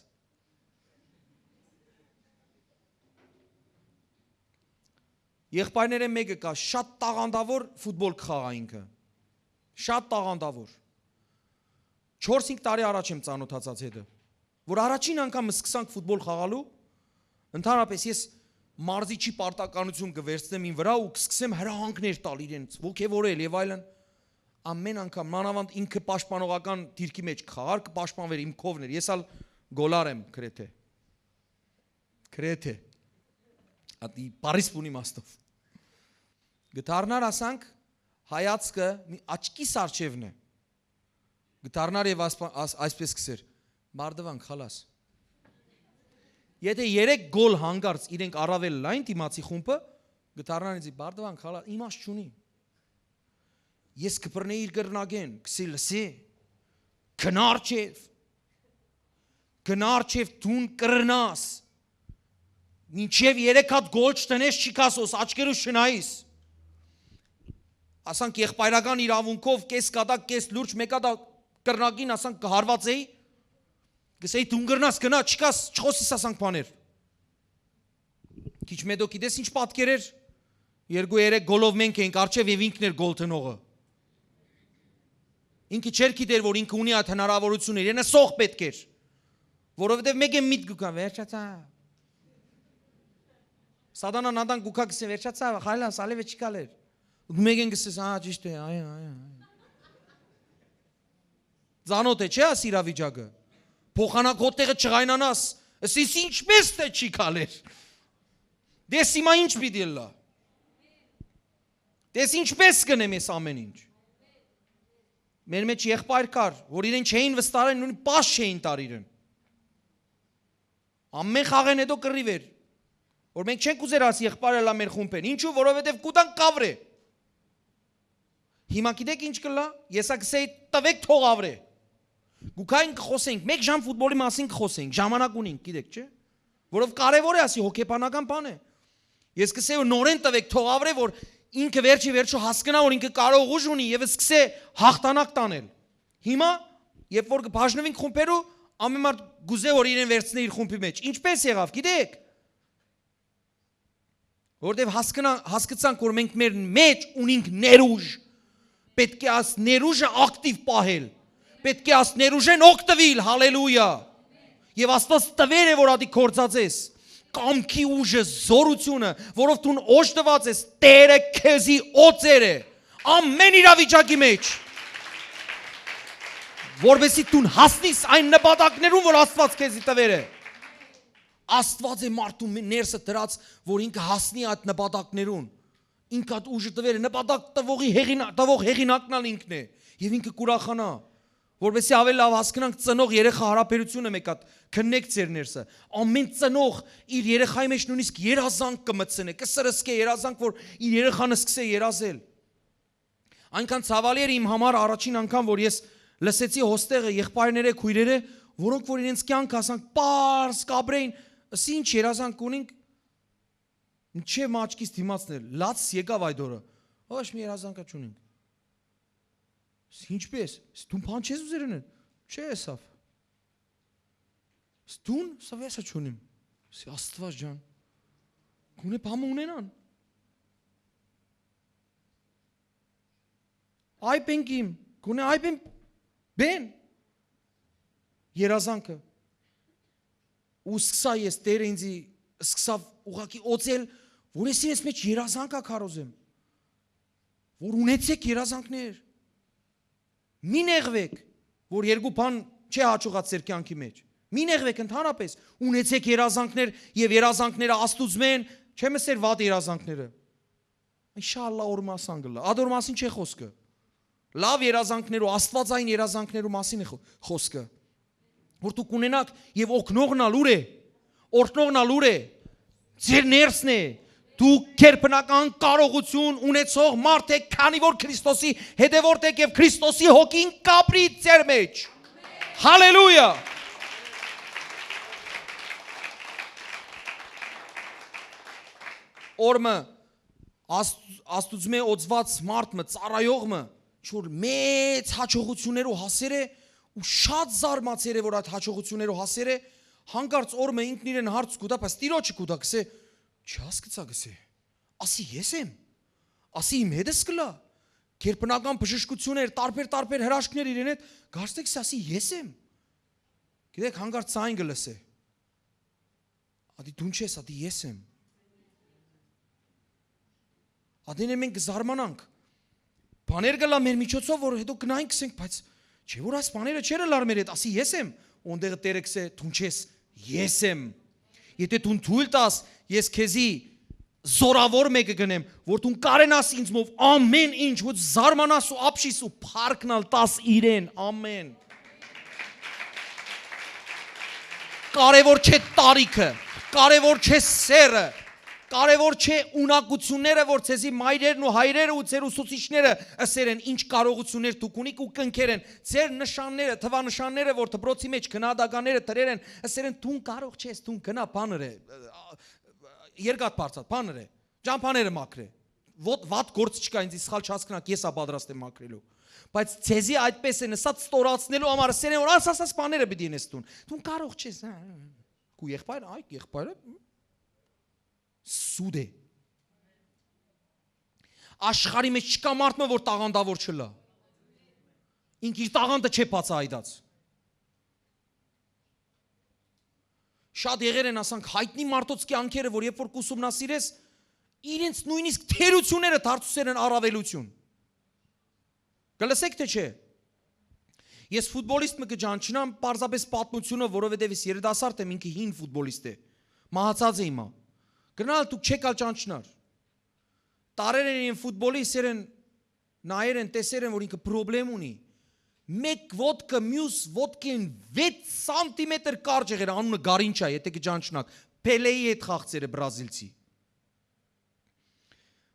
Եղբայրները մեկը կա, շատ տաղանդավոր ֆուտբոլ կխաղա ինքը, շատ տաղանդավոր, 4-5 տարի առաջ եմ ծանոթացած հետը, որ առաջին անգամ սկսանք ֆուտբոլ խաղալու, ընդհանրապես ես մարզիչի պարտականություն կվերցնեմ ին վրա ու կսկսեմ հրահանգներ տալ իրենց, ոգևորել եւ այլն ամեն անգամ մանավանդ ինքը պաշտպանողական դիրքի մեջ խաղար կպաշտպանվեր իմ քովներ ես ալ գոլար եմ քրեթե ատի պարիսպունի մաստով գտարնար ասանք հայացքը աչքիս արջևն է գտարնար եւ այսպես կսեր բարդվանք խալաս Եթե 3 գոլ հանգարց իրենք առավել լայն դիմացի խումբը գտարնան ինձ բարդվան խալա իմաստ չունի։ Ես կբռնեի իր գրնագեն, կսի լսի։ Գնար չև դուն կրնաս։ Մինչև 3 հատ գոլ չտնես չի կասոս, աչքերուս չնայիս։ Ասանք եղբայրական իրավունքով կես կատակ, կես լուրջ, մեկ հատ կրնագին ասանք կհարվածեի, կսեի դուն կրնաս, գնա, չկաս, չխոսիս ասանք բաներ։ Քիչ մեդո գիտես ինչ պատկեր էր, 2-3 գոլով մենք ենք արջև և ինքն էր գոլ տնողը։ Ինքը չեր գիտեր, որ ինքը ունի այդ հնարավորություն էր, ենը սող պետք էր, որովհետև մեկ եմ միտ գուկա, վերջացա։ Սադանան ադան գուկա գսե, վերջացա, խայլաս, ալևը չկալ էր։ Մեկ են գսես, ճիշտ է, Ձանոտ է, չէ աս իրավիճակը, փոխանակ հոտեղը չղայնանաս, ասիս ինչպես թե չի կալեր, դես իմա ինչ պիտի լա, դես ինչպես կնեմ ես ամեն ինչ, մեր մեջ եղբայր կար, որ իրեն չէին վստարեն, նույն պաշ չէին տար իրեն, ամեն խաղեն հետո կռիվ էր, որ մենք չենք ուզեր աս եղբայր էլա մեր խումբեն, ինչու, որովհետև կուտան կավր է, հիմա գիտեք ինչ կլա, եսա կսեի տվեք թող ավր է, գուքային կխոսենք, մեկ ժամ ֆուտբոլի մասին կխոսենք, ժամանակ ունենք, գիտեք չէ, որով կարևոր է ասի հոգեբանական բան է, ես կսեի որ նորեն տվեք թող ավր է, որ ինքը վերջի վերջո հասկնա, որ ինքը կարող ուժ ունի և սկսե հաղթանակ տանել, հիմա, երբ որ կբաժնվենք խումբերու, ամեն մարդ գուզե որ իրեն վերցնե իր խումբի մեջ, ինչպես եղավ, գիտեք, որտև հասկացանք, որ մենք մեր մեջ ունենք ներուժ, պետք է աս ներուժը ակտիվ պահել, պետք է աս ներուժեն օգտվիլ, հալելույա, և աստված տվեր է, որ ադի կործած ես, կամքի ուժը, զորությունը, որով տուն օժտված ես, տերը կեզի օծեր է, ամեն իրավիճակի մեջ, որբեսի տուն հասնիս այն նպատակներում, որ աստված կեզի տվեր է, աստված է մարդու ներսը տրած, որ ինքը հասնի այդ նպատակներուն, ինքը այդ ուժը տվեր է, նպատակ տվող հեղինակնալ ինքն է, և ինքը կուրախանա, որբեսի ավել լավ հասկնանք ծնող երեխա հարաբերությունը մեկ հատ քննեք ձեր ներսը, ամեն ծնող իր երեխայի մեջ նույնիսկ երազանք կմտցնե, կսրսկե երազանք, որ իր երեխանը սկսե երազել, այնքան ցավալի էր իմ համար առաջին անգամ, որ ես լսեցի հոստեղը եղբայրները, քույրերը, որոնք որ իրենց կյանք ասանք պարզ կաբրեին, ըսի ինչ երազանք ունենք, չէ մաչկից դիմացնել, լաց եկավ այդ օրը, ոչ մի երազանքա չունենք, ինչպես, դուն պան չես ուզեր ընել, չէ էսավ, դուն սավ եսա չունիմ, աստված ջան, գունե պամը ունենան, այբ ենք իմ, գունե այբ եմ բեն, երազանքը, ու սկսա ես տերը ինձի սկսավ ուղակի օծել, որ ես իրենց մեջ երազանքա կարոզեմ, որ ունեցեք երազանքներ, մի նեղվեք, որ երկու բան չէ հաճողած ձեր կյանքի մեջ, մի նեղվեք ընդհանրապես, ունեցեք երազանքներ և երազանքները աստուծմեն, չեմ ասեր վատ երազանքները, ինշալլա օր մասան գլա, ադ օր մասին չէ խոսքը, լավ երազանքներու, աստվածային երազանքներու մասին է խոսքը, որ դուք ունենաք և օգնողնալ ուր է, օրտնողնալ ուր է, ձեր ներսն է, դուք կերպնական կարողություն ունեցող մարդ եք, քանի որ Քրիստոսի հետևորդ եք և Քրիստոսի հոգին կապրի ձեր մեջ, հալելույա, օրմը, աստուծմե օծված մարդմը, ծարայողմը, չոր մեծ հաճողություններու հասեր է, ու շատ զարմացեր է, որ այդ հաճողություններու հասեր է, հանգարց օրմը ինքն իրեն հարց կուտա, պաս տիրոջը կուտա, կսե, չհասկցա գսե, ասի ես եմ, ասի իմ հետս կլա, կերպնական բժշկություններ, տարբեր հրաշքներ իրեն հետ, գարստեք սե ասի ես եմ, գիտեք հանգարց սայն գլսե, ադի դուն չես, ադի ես եմ, ադին է մենք զարմանանք, բաներ գլա մեր միջոցով, որ հետո կնայինք կսենք, բայց չէ որ այս բաները չերը լար մեր հետ, ասի ես եմ, ոնդեղը տերը կսե, դուն չես, ես եմ, եթե դուն թույլ տաս, ես քեզի զորավոր մեկը գնեմ, որ դուն կարենաս ինձմով ամեն ինչ, որ զարմանաս ու ապշիս ու պարքնալ տաս իրեն, ամեն, կարևոր չէ տարիքը, Կարևոր չէ սերը, կարևոր չէ ունակությունները, որ ցեզի մայրերն ու հայրերը ու ձեր ուսուցիչները ասեր են, ինչ կարողություններ դուք ունիք ու կնքեր են, ձեր նշանները, թվանշանները, որ դպրոցի մեջ քննադատականները դրեր են, ասեր են, դու կարող չես, դու գնա բաներ է, երկաթ բարձած, բաներ է, ճամփաները մաքրե, վատ գործ չկա, ինձ սխալ չհասկանաք, ես ա պատրաստ եմ մաքրելու, բայց ցեզի այդպես են ասած ստորացնելու համար ասել են, որ ասած բաները պիտի ինես դու կարող չես, քու եղբայրը, այ եղբայրը սուդ է աշխարհի մեջ չկա մարդը որ տաղանդավոր չլա ինք իր տաղանդը չէ բացահայտած շատ եղեր են ասանք հայտնի մարդոց կյանքերը որ երբ որ կուսումնասիրես իրենց նույնիսկ թերությունները դարձուցել են առավելություն գլսեք թե չէ ես ֆուտբոլիստ մը կճանչնամ պարզապես պատմությունը որովհետև ես երիտասարդ եմ ինքը հին ֆուտբոլիստ է մահացած է հիմա Գնալ դուք չեք ալ ճանչնար տարեր են ֆուտբոլի սերեն նայեր են տեսեր են որ ինքը պրոբլեմ ունի մեկ ոդկը մյուս ոդկին 6 սանտիմետր կարճ եղեր անունը Գարինչա եթե կճանչնակ Պելեի հետ խաղցերը բրազիլցի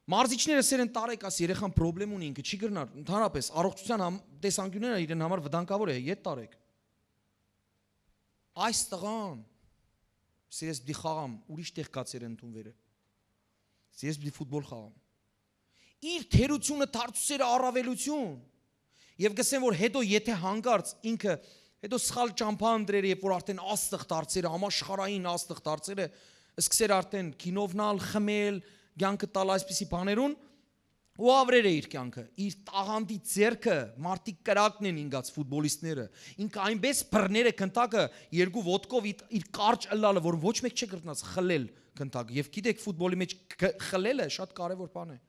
մարզիչները սերեն տարեկաս երեխան պրոբլեմ ունի ինքը չի գրնար ընդհանրապես առողջության տեսանկյունները իրեն համար վտանգավոր է ետ տարեք այս տղան Սիրես պիտի խաղամ, ուրիշ տեղ կացեր ընդունվերը Սիրես պիտի ֆուտբոլ խաղամ Իր թերությունը դարձուցել է առավելություն Եվ գսեմ որ հետո եթե հանգարց ինքը հետո սխալ ճամփա ընտրեր երբ որ արդեն աստղ դարձել է համաշխարհային աստղ դարձել է սկսեր արդեն կինովնալ խմել կյանքը տալ այսպիսի բաներուն ու ավրեր է իր կյանքը իր տաղանդի ձերքը մարտիկ կրակն են ինգած ֆուտբոլիստները ինքը այնպես բռներ է քնտակը երկու ոդկով իր կարճ ըլլալը որ ոչ մեկ չի կրտնած խլել քնտակը եւ գիտեք ֆուտբոլի մեջ խլելը շատ կարեւոր բան է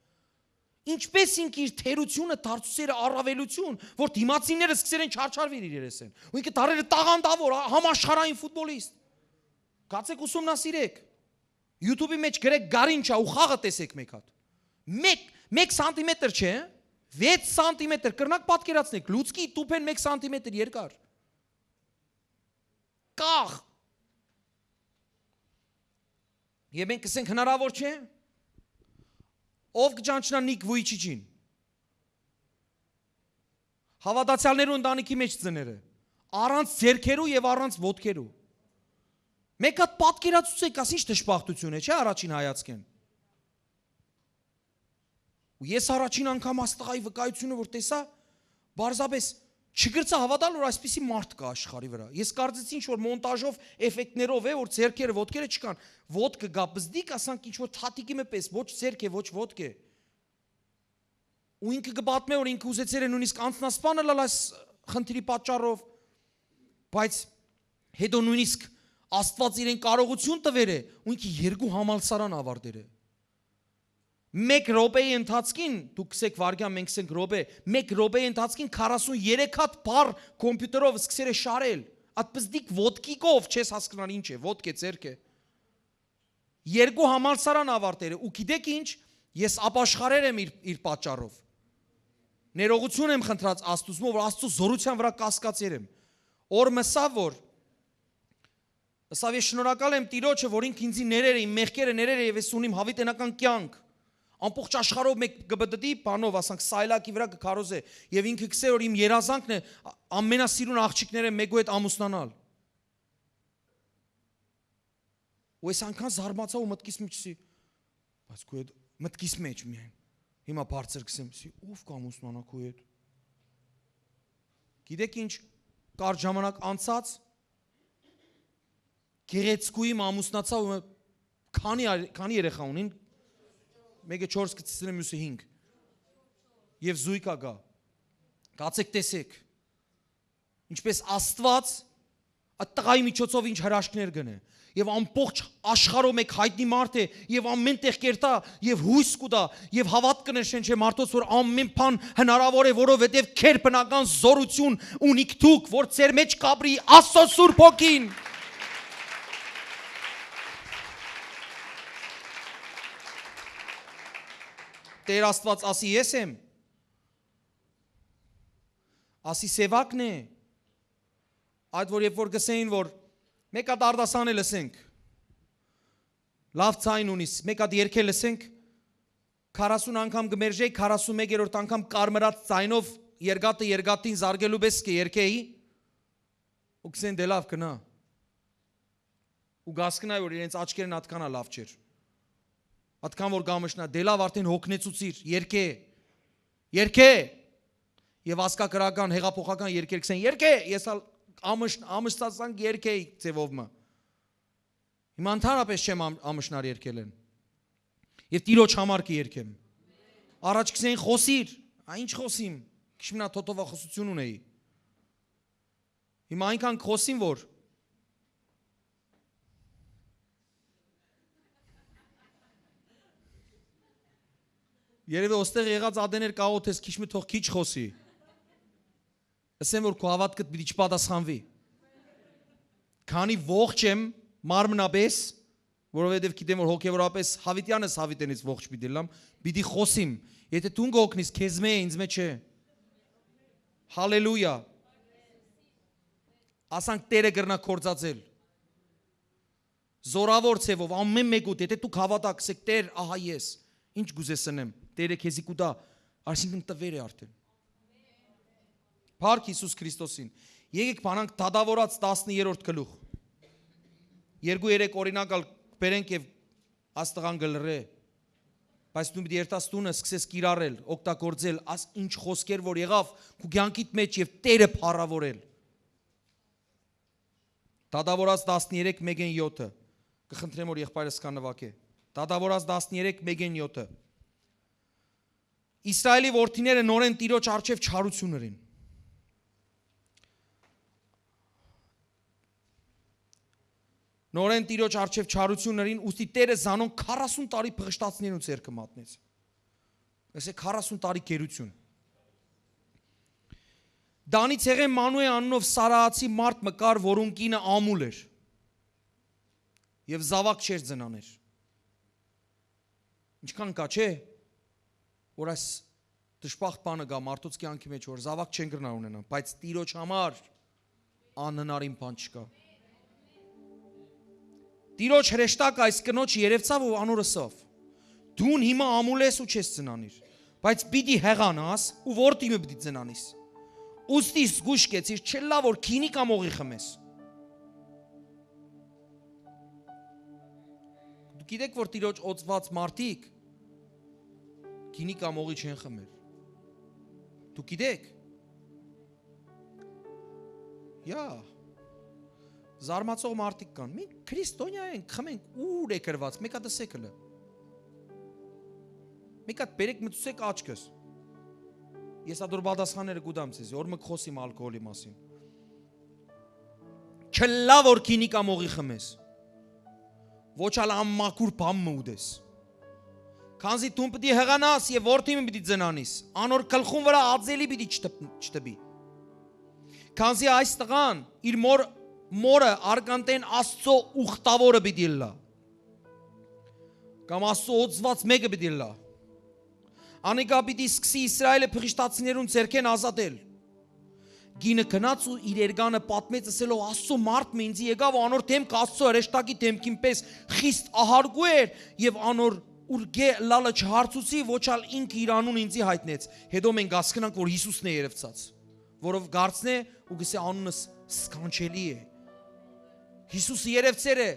ինչպես ինքը իր թերությունը դարձուցել է առավելություն որ դիմացիները սկսել են չարչարվել իր երեսեն ու ինքը դարերը տաղանդավոր համաշխարհային ֆուտբոլիստ գացեք ուսումնասիրեք YouTube-ի մեջ գրեք Գարինչա ու խաղը տեսեք մեկ հատ 1 սանտիմետր չէ 6 սանտիմետր կրնակ պատկերացնեք լուցկի տուփեն 1 սանտիմետր երկար կախ Եվ մենք կսենք հնարավոր չէ ով կճանչնա Նիկ Վույչիչին հավատացյալներու ընտանիքի մեջ ծները առանց ձերքերու եւ առանց ոտքերու մեկ հատ պատկերացուցեք աս ինչ դժբախտություն է չէ առաջին հայացքեն Ու ես առաջին անգամ աստղայի վկայությունը որ տեսա բարձապես չգրծա հավատալ որ այսպիսի մարդ կա աշխարհի վրա ես կարծեցի ինչ որ մոնտաժով էֆեկտներով է որ ձերքերը ոտքերը չկան ոտքը գա բզդիկ ասանք ինչ որ թաթիկի մեպես ոչ ձերք է ոչ ոտք է ու ինքը կպատմե որ ինքը ուզեցել է նույնիսկ անձնասպանը լալ այս խնդրի պատճառով բայց հետո նույնիսկ Աստված իրեն կարողություն տվեր է ու ինքը երկու համալսարան ավարտել է Մեկ րոպեի ընթացքին, դուք կսեք վարգյան, մենք կսենք րոպե, մեկ րոպեի ընթացքին 43 հատ բար կոմպյուտերով սկսել է շարել, ատպզդիկ ոտկիկով, չես հասկնար ինչ է, ոտք է, ձերք է, երկու համալսարան ավարտել է, ու գիտեք ինչ, ես ապաշխարել եմ իր պատճառով, ներողություն եմ խնդրած Աստծո, որ Աստծո զորության վրա կասկածեր եմ, օր մսավ, որ Ասավ ես շնորհակալ եմ Տիրոջը, որ ինքը ինձի ներեր է, իմ մեղքերը ներեր է եւ ես ունիմ հավիտենական կյանք Ամբողջ աշխարհով մեկ կբդդի բանով, ասանք սայլակի վրա կքարոզե եւ ինքը գսե որ իմ երազանքն է ամենասիրուն աղջիկները մեկու հետ ամուսնանալ։ Ու ես անգամ զարմացա ու մտքիս միջի, բայց քո հետ մտքիս մեջ միայն։ Հիմա բարձր գսեմ, ով կամուսնանա քո հետ։ Գիտեք ինչ, կար ժամանակ անցած գեղեցկուի ամուսնացա ու քանի երեխա ունին Մեկը 4 կծիսնեմ մյուսը 5 Եվ զույգա գա Կացեք տեսեք Ինչպես Աստված Այդ տղայի միջոցով ինչ հրաշքներ գնե Եվ ամբողջ աշխարհով մեկ հայտնի մարդ է Եվ ամեն տեղ կերտա Եվ հույս կուտա Եվ հավատ կներշեն չէ մարդոց որ ամեն բան հնարավոր է Որովհետև քեր բնական զորություն ունիք դուք Որ ձեր մեջ կապրի Աստծո Սուրբ Հոգին Տեր Աստված ասի ես եմ, ասի սևակն է, այդ որ երբ որ գսեին, որ մեկ հատ արդասան է լսենք, Լավ ցայն ունիս, մեկ հատ երգել լսենք 40 անգամ գմերժեի 41-րդ անգամ կարմրած ցայնով երգատին զարգելու պես կերգեի ու կսեն դե լավ կնա ու գասկնայի որ իրենց աչքերն հատկանա լավ չէր հատկան որ գամշնա դե լավ արդեն հոգնեցուցիր երգե եւ ասկա կրական հեղափոխական երգեր կսեն երգե ես ամշտացանք երգեի ձևովը հիմա ընդհանրապես չեմ ամշնար երգել են եւ տիրոջ համար կերգեմ առաջ կսեն խոսիր ինչ խոսիմ քիչ մնա թոթովախոսություն ունեի հիմա այնքան խոսին որ երևի ոստեղ եղած ադեներ կաղոթես քիչ մի թող քիչ խոսի ասեմ որ քո հավատքդ պիտի չպատասխանվի քանի ողջ եմ մարմնապես որովհետև գիտեմ որ հոգևորապես հավիտյանս հավիտենից ողջ պիտի լամ պիտի խոսիմ եթե դու գօգնես քեզ մե ինձ մե չէ հալելույա ասանք Տերը գրնա կործածել զորավոր ցևով ամեն մեկուտ եթե դու հավատաք ասեք Տեր ահա ես ինչ գուզեսնեմ Տերը քեզի կուտա այսինքն տվեր է արդեն Փառք Հիսուս Քրիստոսին եկեք բանանք դադավորած 10-րդ գլուխ 2-3 օրինակալ բերենք եւ աստղան գլրե բայց դու պիտի երթաս տունը սկսես կիրառել օգտագործել աս ինչ խոսքեր որ եղավ քու կյանքիդ մեջ եւ Տերը փառավորել Դադավորած 13:1-7 կխնդրեմ որ եղբայրս կա նվակե Դադավորած 13:1-7 Իսրայելի որդիները նորեն Տիրոջ առջև չարություն ունեն Նորեն Տիրոջ առջև չարություններին ուստի Տերը զանոն 40 տարի փղշտացներուն ցերկը մատնեց ասեք 40 տարի գերություն Դանից եղեն Մանուե անունով Սարաացի մարդ մկար որուն կինը ամուլ էր եւ զավակ չէր ծնաներ Ինչքան կա չէ որ այս դժբախտ բանը գա մարդուց կյանքի մեջ որ զավակ չեն գրնա ունենան բայց Տիրոջ համար անհնարին բան չկա Տիրոջ հրեշտակ այս կնոջ երևցավ ու անորսավ Դուն հիմա ամուլ ես ու չես ծնանիր բայց պիտի հեղանաս ու որդիմը պիտի ծնանիս Ուստի զգուշ կեցիր չելա որ քինի կամ օղի խմես Դու գիտեք որ Տիրոջ օծված մարդիկ քինի կամ օղի չեն խմել Դու գիտեք Զարմացող մարդիկ կան մենք քրիստոնյա ենք խմենք ուր է գրված մեկա դսեք հլը Մեկա բերեք մտցեք աչքս Ես ադոր բադասխանները գուդամ ցեզ որ մը խոսիմ ալկոհոլի մասին Չլա որ քինի կամ օղի խմես Ոչ ալ ամմակուր բամ մուդես Քանզի դու պիտի հղանաս եւ որդիմը պիտի ծնանիս անոր գլխուն վրա ածելի պիտի չտպի Քանզի այս տղան իր մորը արգանտեն Աստծո ուխտավորը պիտի լա կամ Աստծո օծված մեկը պիտի լա Անիկա պիտի սկսի Իսրայելը փղշտացիներուն ցերքեն ազատել Գինը գնաց ու իր երգանը պատմեց ասելով Աստծո մարդը ինձ եկավ ու անոր դեմք Աստծո հրեշտակի դեմքին պես խիստ ահարգու էր եւ անոր Ուրգե լալը չհարցուցի ոչ ալ ինք իր անուն ինձի հայտնեց հետո մենք հասկանանք որ Հիսուսն է երևցած որով գարցնե ու գսե անունս սքանչելի է Հիսուսը երևցեր է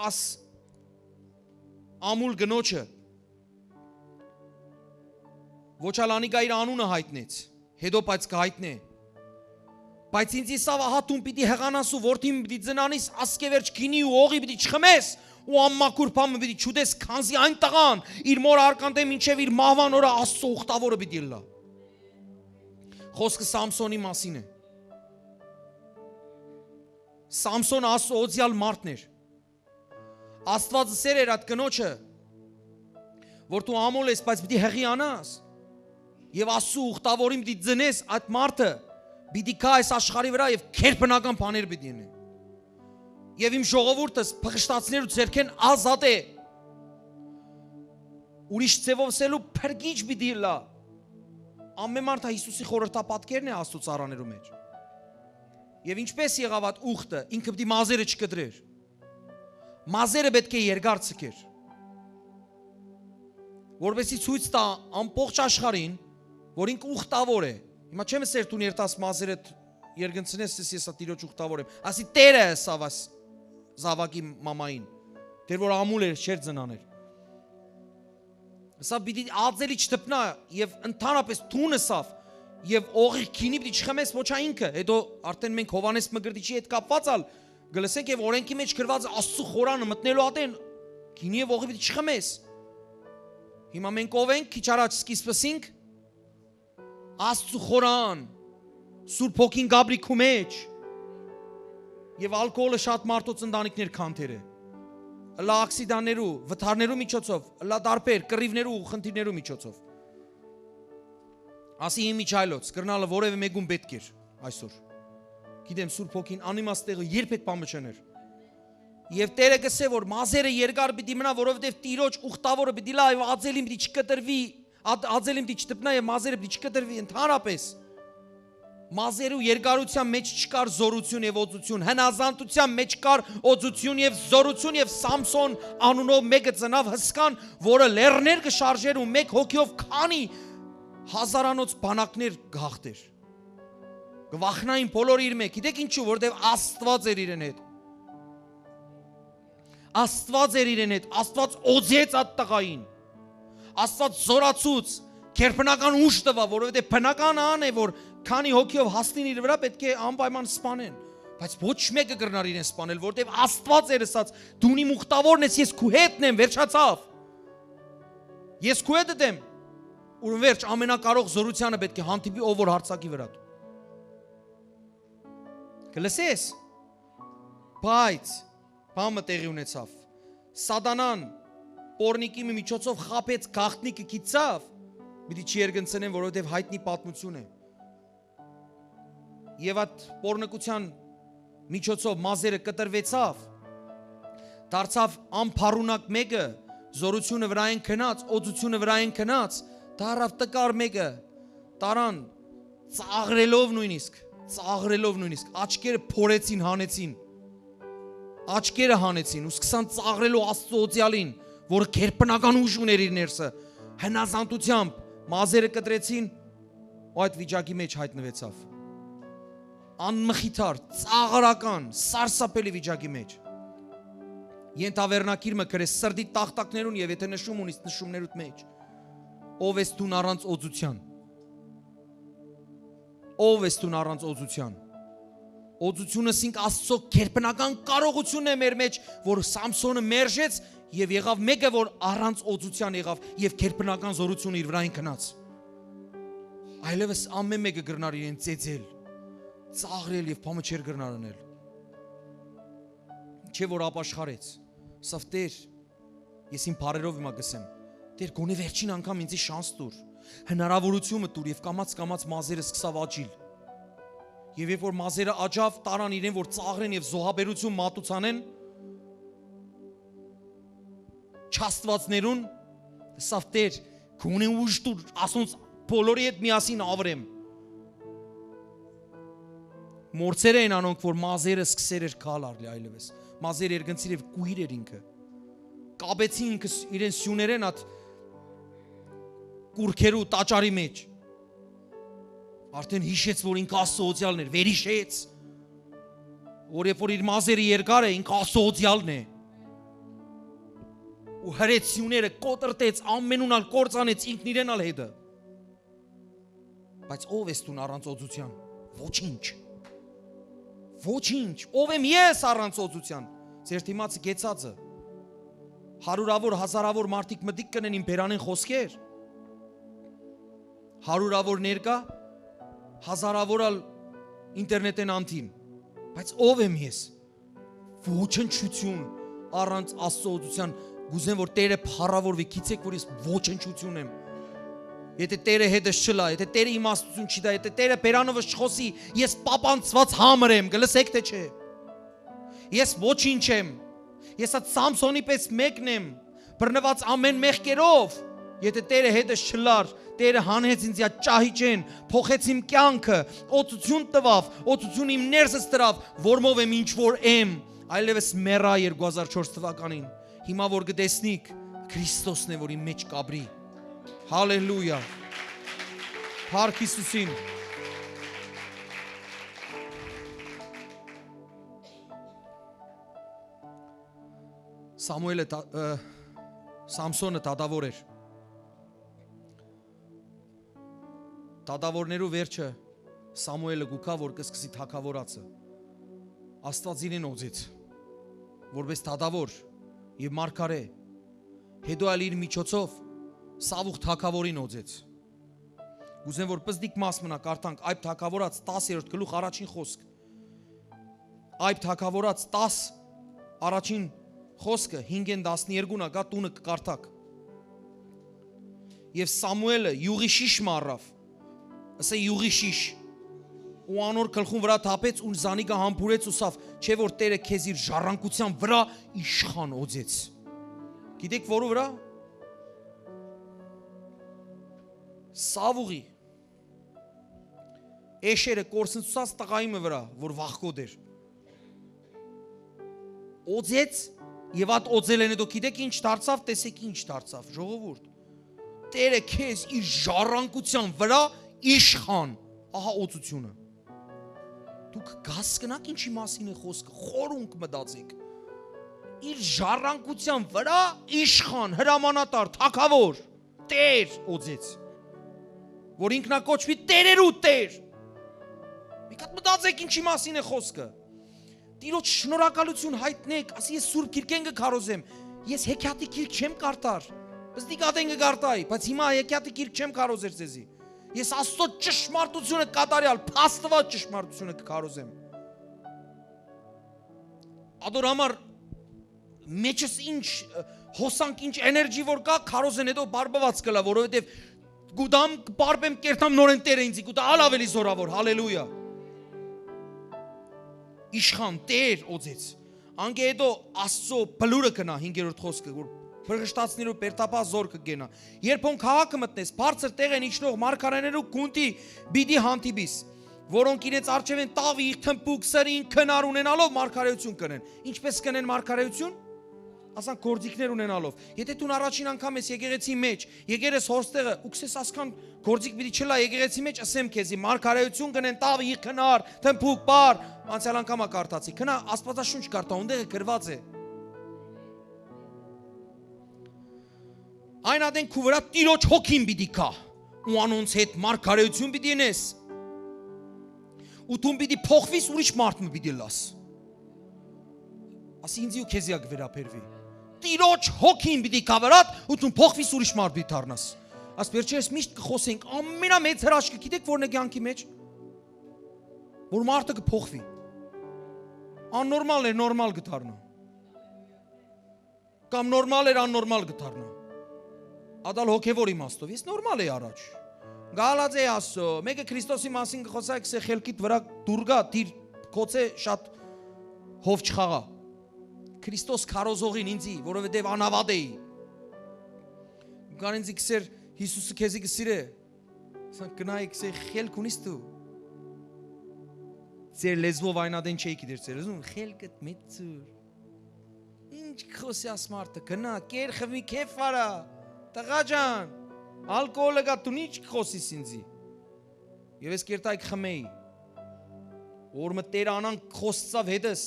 աս ամուլ գնոջը ոչ ալ անիկա իր անունը հայտնեց հետո բայց կհայտնե բայց ինձ իսավ ահա դու պիտի հեղանաս ու որդին պիտի ծնանիս ասկե վերջ քինի ու օղի պիտի չխմես ու ամմակուր բամը պիտի չուտես քանզի այն տղան իր մոր արկանդե մինչև իր մահվան օրը Աստծո ուխտավորը պիտի լա Խոսքը Սամսոնի մասին է Սամսոնը Աստծո օծյալ մարդն էր Աստվածը սեր էր այդ կնոջը որ դու ամոլ ես բայց պիտի հեղիանաս եւ Աստծո ուխտավորին պիտի ծնես այդ մարդը պիտի կա այս աշխարհի վրա եւ քերբնական բաներ պիտի ունենա Եվ իմ ժողովուրդս փղշտացիներու ցերքեն ազատ է Ուրիշ ցևով սելու փրկիչ պիտի լա Ամեն մարդը Հիսուսի խորհրդապատկերն է Աստծո ծառաներու մեջ Եվ ինչպես եղավ այդ ուխտը ինքը պիտի մազերը չկտրեր Մազերը պետք է երկար ցկեր։ Որովհետեւ ցույց տա ամբողջ աշխարհին, որ ինք ուխտավոր է։ Հիմա չեմ ասեր դու երթաս մազերը երկնցնես, ես տիրոջ ուխտավոր եմ։ Ասի Տերը սավաս զավակի մամային, դեր որ ամուլ էր, չէր ծնաներ։ Սա պիտի ածելի չտպնա եւ ընդհանրապես թունը սավ եւ օղի քինի պիտի չխմես ոչ այնքը։ Հետո արդեն մենք Հովանես Մկրտիչի հետ կապված ալ գլսենք եւ օրենքի մեջ գրված Աստծո խորանը մտնելու ատեն քինի եւ օղի պիտի չխմես։ Հիմա մենք ով ենք, քիչ առաջ սկիզբսինք Աստծո խորան, Սուրբ Հոգին Գաբրիքու մեջ եւ ալկոհոլը շատ մարդոց ընտանիքներ քանթեր է։ Լա աքսիդաններու, վթարներու միջոցով, լա դարբեր, կռիվներու ու խնդիրներու միջոցով։ Ասի իմ միջայլոց, կրնալը որևէ մեկում պետք էր այսօր։ Գիտեմ Սուրբ Հոգին անիմաստ տեղը երբեք բան մչներ։ Եվ Տերը գսե որ մազերը երկար պիտի մնա, որովհետև Տիրոջ ուխտավորը պիտի լա եւ ածելին պիտի չկտրվի, ածելին պիտի չտպնա եւ մազերը պիտի չկտրվի ընդհանրապես։ Մազերու երկարության մեջ չկար զորություն եւ օծություն, հնազանդության մեջ կար օծություն եւ զորություն եւ Սամսոն անունով մեկը ծնավ հսկան, որը լեռներ կշարժեր ու մեկ հոգիով քանի հազարանոց բանակներ գաղթեր։ Գվախնային բոլորը իր մեջ, գիտեք ինչու, որովհետեւ Աստված էր իրեն հետ։ Աստված էր իրեն հետ, Աստված օծեց այդ տղային։ Աստված զորացուց, քերբնական ուժ տվա, որովհետեւ բնական ան է, որ քանի հոգիով հասնին իր վրա պետք է անպայման սպանեն, բայց ոչ մեկը կրնար իրեն սպանել, որովհետև Աստված էր ասած, դու իմ ուխտավորն ես, ես քու հետն եմ, վերջացավ։ Ես քու հետդ եմ, ու վերջ ամենակարող զորությանը պետք է հանդիպի, ով որ հարցակի վրա։ Կլսես։ Բայց բամը տեղի ունեցավ։ Սատանան Պորնիկի միջոցով խապեց գաղտնիքը գիծավ, պիտի չերգնցնեն, որովհետև հայտնի պատմություն է։ Եվ այդ պորնկության միջոցով մազերը կտրվեցավ, դարձավ ամփարունակ մեկը, զորությունը վրային քնած, օծությունը վրային քնած, դարավ տկար մեկը, տարան ծաղրելով նույնիսկ, աչքերը փորեցին, հանեցին, ու սկսան ծաղրելու Աստծո օծյալին, որը քերբնական ուժ ուներ իր ներսը, հնազանդությամբ մազերը կտրեցին, ու այդ վիճակի մեջ հայտնվեցավ։ Անմխիթար, ծաղրական, սարսափելի վիճակի մեջ։ Ենթավերնակիրը գրես սրդի տախտակներուն եւ եթե նշում ունիս նշումներուդ մեջ։ Ով ես դու առանց օծության։ Ով ես դու առանց օծության։ Օծությունը սինք Աստծո քերբնական կարողությունն է մեր մեջ, որ Սամսոնը մերժեց եւ եղավ մեկը, որ առանց օծության եղավ եւ քերբնական զորությունը իր վրային քնած։ Այլևս ամեն մեկը գրնար իրեն ծեծել, ծաղրել եւ փամը չեր գրնար անել։ Չէ որ ապաշխարեց։ Սա Տեր, ես իմ բարերով հիմա գսեմ։ Տեր գոնե վերջին անգամ ինձ շանս տուր, հնարավորությունը տուր եւ կամած մազերը սկսավ աճիլ։ Եվ երբ որ մազերը աճավ, տարան իրեն որ ծաղրեն եւ զոհաբերություն մատուցանեն, չաստվածներուն, սա Տեր, գոնե ուժ տուր, ասոնց բոլորի հետ միասին ավրեմ։ Մորցեր էին անոնք, որ մազերը սկսեր էր կալ արլի այլևս, մազերը երգնցիր և կույր էր ինքը, կաբեցին ինքս իրեն սյուներեն at կուրքերու տաճարի մեջ, արդեն հիշեց, որ ինքը Աստծո օծյալն էր, վերհիշեց, որ երբ որ իր մազերը երկար է, ինքը Աստծո օծյալն է, ու հրեց սյուները, կոտրտեց, ամենունալ կործանեց ինքն իրեն ալ հետը, բայց ով ես դու առանց օծության, ոչինչ, ով եմ ես առանց օծության, ձեր դիմացը գեցածը, հարյուրավոր, հազարավոր մարդիկ մտիկ կնեն իմ բերանեն խոսքեր, հարյուրավոր ներկա, հազարավոր ալ ինտերնետեն անթին, բայց ով եմ ես, ոչնչություն առանց Աստծո օծության, գուզեմ որ Տերը փառավորվի, գիտեք որ ես ոչնչություն եմ, եթե Տերը հետս չլա, եթե Տերը իմաստություն չի տա, եթե Տերը բերանովս չխոսի, ես պապանցված համր եմ, գլսեք թե չէ, ես ոչինչ եմ, ես այդ Սամսոնի պես մեկն եմ, բռնված ամեն մեղքերով, եթե Տերը հետս չլար, Տերը հանեց ինձ այդ ճահիճեն, փոխեց իմ կյանքը, օծություն տվավ, օծություն իմ ներսս տրավ, որմով եմ ինչ որ եմ, այլևս մեռա 2004 թվականին։ Հիմա որ գտեսնիք, Քրիստոսն է, որ իմ մեջ կապրի։ Հալելույա։ Փառք Հիսուսին։ Սամսոնը դադավոր էր։ Դադավորներու վերջը Սամուելը գուքա, որ կսկսի թագավորացը։ Աստված իրեն օձեց, որպես դադավոր եւ մարգարե։ Հետո այլ իր միջոցով Սավուխ թագավորին օձեց։ Գուզեմ որ պզդիկ մաս մնա կարդանք Այբ թագավորած 10-րդ գլուխ առաջին խոսք։ Այբ թագավորած 10 առաջին խոսքը 5-12-ը գա տունը կկարդակ։ Եվ Սամուելը յուղիշիշ մառավ։ Ասե յուղիշիշ։ Ու անոր գլխուն վրա թափեց ու զանիկը համբուրեց ու սավ, չէ որ Տերը քեզ իր ժառանգության վրա իշխան օձեց։ Գիտեք որու վրա։ Սավուղի էշերը կորսնցած տղայիմը վրա, որ վախկոտ էր։ Օձեց եւ այդ օձել են հետո գիտեք ինչ դարձավ, տեսեք ինչ դարձավ, ժողովուրդ։ Տերը քեզ իր ժառանգության վրա իշխան, ահա օծությունը։ Դուք գասկնակ ինչի մասին է խոսքը, խորունկ մտածեք։ Իր ժառանգության վրա իշխան, հրամանատար, թագավոր, Տեր օձեց։ Որ ինքնակոչվի Տերերու Տեր։ Մի հատ մտածեք ինչի մասին է խոսքը։ Տիրոջ շնորհակալություն հայտնեք, ասի ես Սուրբ Գիրքեն կքարոզեմ։ Ես հեքիաթի գիրք չեմ կարդար։ Բզդիկ ադեն կգարտայի, բայց հիմա հեքիաթի գիրք չեմ քարոզեր ձեզի։ Ես Աստծո ճշմարտությունը կատարյալ, փաստված ճշմարտությունը կքարոզեմ։ Ադոր համար մեջս ինչ հոսանք, ինչ էներգի որ կա, քարոզեն հետո բարբված կլա, որովհետև գուդամ բարբեմ կերտամ նորեն Տերը ինձի, գուտա ալ ավելի զորավոր, հալելույա։ Իշխան Տեր օձեց։ Անգե հետո Աստծո բլուրը կնա 5-րդ խոսքը, որ Փրկշտացնելու պերտապա զոր կգենա։ Երբ on քաղաքը մտնես, բարձր տեղ են իջնող մարգարեներու գունտի բիդի հանդիպիս, որոնք իրենց արջև են տավիղ, թմբուկ, սրին, քնար ունենալով մարգարեություն կնեն։ Ինչպես կնեն մարգարեություն։ Ասան գործիքներ ունենալով։ Եթե դու առաջին անգամ ես եկեղեցի մեջ, եկերես հորստեղը, ու քսես ասքան գործիք պիտի չլա եկեղեցի մեջ, ասեմ քեզի մարգարեություն կնեն տավիղ, քնար, թմբուկ, բար, անցյալ անգամա կարդացի։ Քնա Աստվածաշունչ կարդա, ունդեղը գրված է։ Այն ադեն քու վրա Տիրոջ հոգին պիտի կա, ու անոնց հետ մարգարեություն պիտի ենես։ Ու դու պիտի փոխվիս ուրիշ մարդ պիտի լաս։ Ասի ինձի ու քեզի կվերապերվի։ Տիրոջ հոգին պիտի կա վրատ, ու դու փոխվիս ուրիշ մարդ պիտի դառնաս։ Աս վերջերս միշտ կխոսենք ամենամեծ հրաշքը գիտեք որն է կյանքի մեջ։ Որ մարդը կփոխվի։ Աննորմալ էր նորմալ կդառնա։ Կամ նորմալ էր աննորմալ կդառնա։ Ադալ հոգևոր իմաստով, ես նորմալ էի առաջ։ Գալած է Աստծո, մեկը Քրիստոսի մասին կխոսայք, սե խելքիդ վրա դուրգա, դիր կոցե շատ հով չխաղա։ Քրիստոս քարոզողին ինձի, որովհետև անավադ էի։ Գան ինձի կսեր Հիսուսը քեզի կսիրե։ Սան կնայի կսե խելք ունիս դու։ Ձեր լեզվով այն ադեն չէի գիտեր ձեր լեզուն, խելքդ մեծուր։ Ինչ կխոսի ասմարտը, գնա, կեր խմի քեֆ արա։ Տղա ջան, ալկոհոլը գա դու ինչ կխոսիս ինձի։ Եվ ես կերտայք խմեի։ Օրը Տեր անան խոսծավ հետս։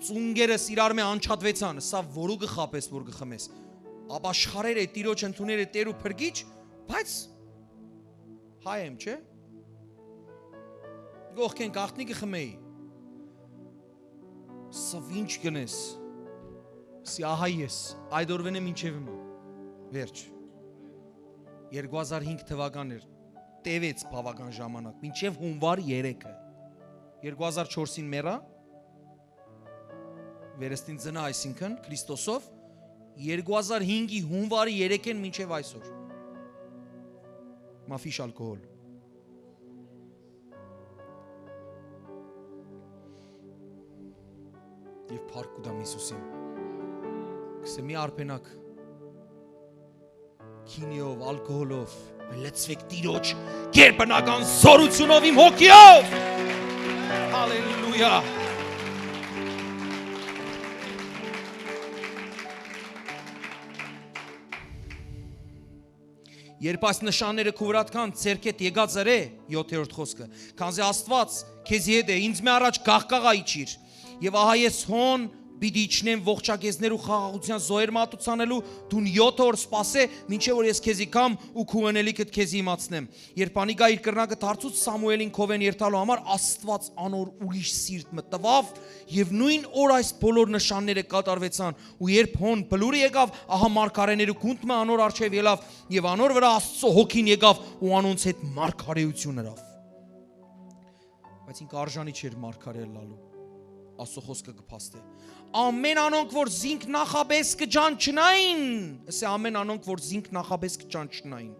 Ծունգերս իրար մե անչատվեցան, սա որու գխապես որ գխմես։ Ապաշխարեր է Տիրոջ ընդուներ է Տեր ու փրկիչ, բայց հայ եմ, չէ։ Գողքեն գախտնի կխմեի։ Սա ինչ գնես։ Սի ահա ես, այդ օրվեն եմ ինչև հիմա։ Վերջ 2005 թվական էր տևեց բավական ժամանակ մինչև հունվար 3-ը 2004-ին մեռա վերստին ծնա այսինքն Քրիստոսով 2005-ի հունվարի 3-ին մինչև այսօր մաֆիշ ալկոհոլ եւ փառք կուտամ Հիսուսին կսե մի արփենակ քինիով, ալկոհոլով, լեցվեք Տիրոջ գերբնական զորությունով իմ հոգիով։ Հալելույա։ Երբ այս նշանները քո վրա կան, ցերկետ եկած է 7-րդ խոսքը։ Քանզի Աստված քեզի հետ է, ինձ մի առաջ գաղկաղայի ճիր։ Եվ ահա ես հոն պիտի իջնեմ ողջագեզներ ու խաղաղության զոհեր մատուցանելու, դու 7 օր սպասե, մինչև որ ես քեզի կամ ու քու ընելիքդ քեզի իմացնեմ։ Երբ Անիգա իր կրնակը դարձուց Սամուելին քովեն երթալու համար, Աստված անոր ուրիշ սիրտ մտավ եւ նույն օր այս բոլոր նշանները կատարվեցան։ Ու երբ հոն բլուրը եկավ, ահա մարգարեները գունդը անոր արչեւ ելավ եւ անոր վրա Աստծո հոգին եկավ ու անոնց հետ մարգարեություն հրավ։ Բայց ինքը արժանի չէր մարգարել լալու։ Աստծո խոսքը կփաստե։ Ամեն անոնք որ զինք նախաբես կճանչնային, ասե ամեն անոնք որ զինք նախաբես կճանչնային։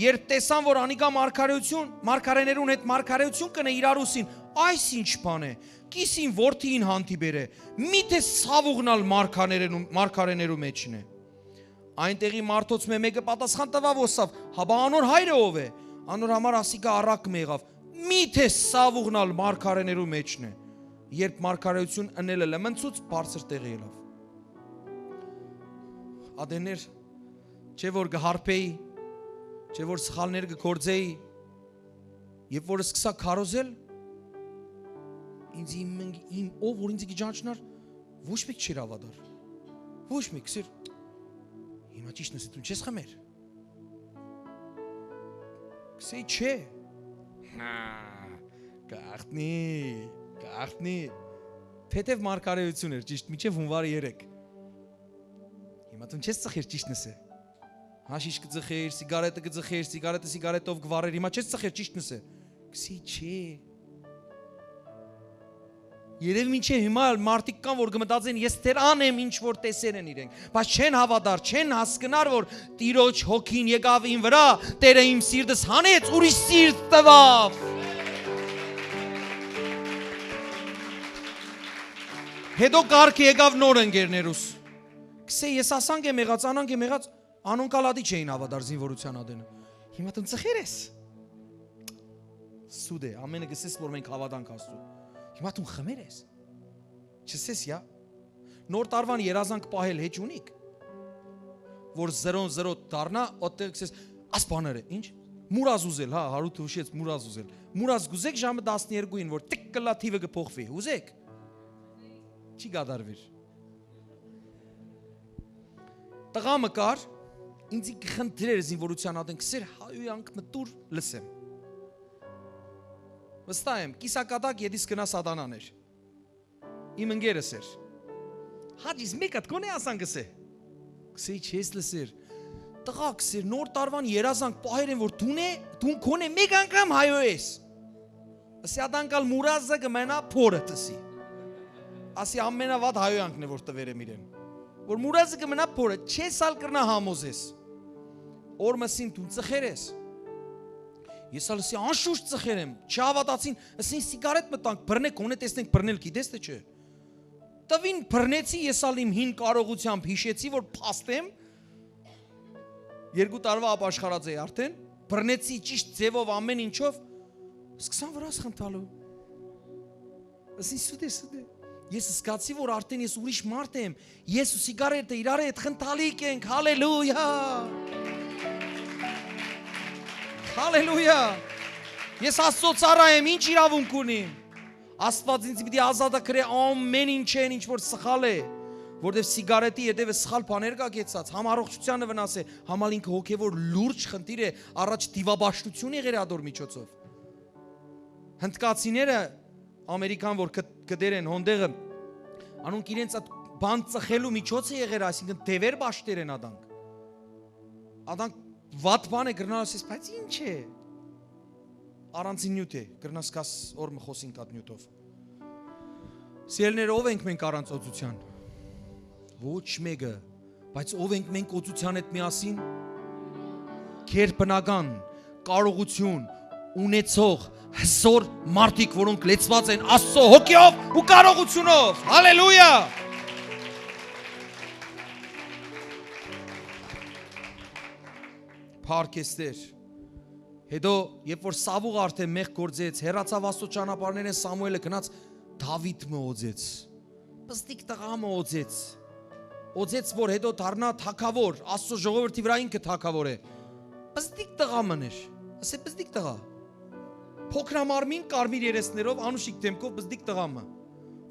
Երբ տեսան որ Անիգա մարգարեներուն հետ մարգարեություն կնե իրար ուսին, այս ինչ բան է։ Կիսին որդին հանդիպեր է։ Միթե սավուղնալ մարգարեներու մեջն է։ Այնտեղի մարդոց մեկը պատասխան տվավ ոսավ, հաբա անոր հայրը ով է։ Անոր համար ասիկա առակ մեղավ։ Միթե սավուղնալ մարգարեներու մեջն է։ Երբ մարգարեություն ընելը լմնցուց բարձր տեղի ելավ։ Ադեներ, չէ որ գհարփեի, չէ որ սխալներ կգործեի, երբ որ սկսա քարոզել, ինձ իմ ով որ ինձ գիջանչնար, ոչ մեկ չէր ավադար։ Ոչ մեկ սեր։ Հիմա ճիշտ նսի դու չես խմեր։ Կսեի չէ։ Գաղտնի, թեթև մարգարեություն էր, ճիշտ, միջև հունվարի 3։ Հիմա դու չես ծխեր, ճիշտ նսե։ Հաշիշ կծխեր, սիգարետը կծխեր, սիգարետով գվարեր, հիմա չես ծխեր, ճիշտ նսե։ Կսի չէ։ Երև մինչև հիմա մարդիկ կան, որ գմտածեն, ես դեր անեմ ինչ որ տեսեր են իրենք, բայց չեն հավատար, չեն հասկնար, որ Տիրոջ հոգին եկավ իմ վրա, Տերը իմ սիրտս հանեց, ուրիշ սիրտ տվավ։ Հետո կարգ եկավ նոր ընկերներուս։ Կսե ես ասանք եմ եղած, անանք եմ եղած, անոնկալադի չէին հավատար զինվորության ադենը։ Հիմա դու ծխեր ես։ Սուդ է, ամենը գսես որ մենք հավատանք Աստծո։ Հիմա դու խմեր ես։ Չսես յա։ Նոր տարվան երազանք պահել հեչ ունիք։ Որ 0-0 դառնա, օտեղ գսես ասպաները, ինչ։ Մուրազ ուզել, հա, հարութը ուշեց մուրազ ուզել։ Մուրազ գուզեք ժամը 12-ին, որ տիկ կլա թիվը կփոխվի։ Ուզեք։ Չի գադարվիր։ Տղամը կար, ինձի կխնդրեր զինվորության ադեն կսեր հայոյանք մտուր լսեմ։ Վստահ եմ, կիսակատակ եդիս գնա սատանաներ։ Իմ ընկերս էր։ Հաջիս մեկ հատ կոնե ասան կսե։ Կսեի չես լսեր։ Տղա կսեր նոր տարվան երազանք պահեր են որ դուն կոնե մեկ անգամ հայո ես։ Ասի ադանկալ մուրազը կմենա փորը տսի։ Ասի ամենավատ հայոյանքն է որ տվեր եմ իրեն։ Որ մուրազը կմնա փորը, չես ալ կրնա համոզես։ Օրմասին դու ծխեր ես։ Ես ալ ասի անշուշտ ծխեր եմ, չհավատացին, ասին սիգարետ մտանք, բռնեք, ունե տեսնենք բռնել գիտես թե չէ։ Տվին բռնեցի, ես ալ իմ հին կարողությամբ հիշեցի, որ փաստեմ 2 տարվա ապաշխարած էի արդեն, բռնեցի ճիշտ ձևով ամեն ինչով, սկսան վրաս խնդալու։ Ասին սուտ է։ Ես զգացի, որ արդեն ես ուրիշ մարդ եմ, ես ու սիգարետը իրար հետ խնդալիք ենք, հալելույա, հալելույա, ես Աստծո ծառա եմ, ինչ իրավունք ունիմ, Աստված ինձ պիտի ազատը կրե ամեն ինչեն, ինչ որ սխալ է, որտև սիգարետի հետևը սխալ բաներ կա կեցած, համ առողջությանը վնաս է, համալ ինքը հոգևոր լուրջ խնդիր է, առաջ դիվաբաշխություն եղեր ադոր միջոցով, հնդկացիները Ամերիկան որ կդեր են հոնդեղը անոնք իրենց այդ բան ծխելու միջոցը եղեր, այսինքն դևեր բաշտեր են Աданք վատ բան է գրնալ ասես, բայց ինչ է առանցին նյութ է, գրնաս կաս օրը խոսին կատ նյութով Սիրելիներ, ով ենք մենք առանց օծության Ոչ մեկը, բայց ով ենք մենք օծության հետ միասին Քեր բնական կարողություն ունեցող հզոր մարդիկ, որոնք լեցված են Աստծո հոգիով ու կարողությունով։ Հալելույա։ Փառքեստեր։ Հետո, երբ որ Սավուղը արդեն մեղ գործեց, հեռացավ Աստծո ճանապարհներն Սամուելը գնաց Դավիթը օծեց։ Պստիկ տղամը օծեց։ Օծեց, որ հետո դառնա թագավոր, Աստծո ժողովրդի վրա ինքը թագավոր է։ Բզդիկ տղա մներ, ասե բզդիկ տղա։ Փոքրամարմին կարմիր երեսներով անուշիկ դեմքով բզդիկ տղամը,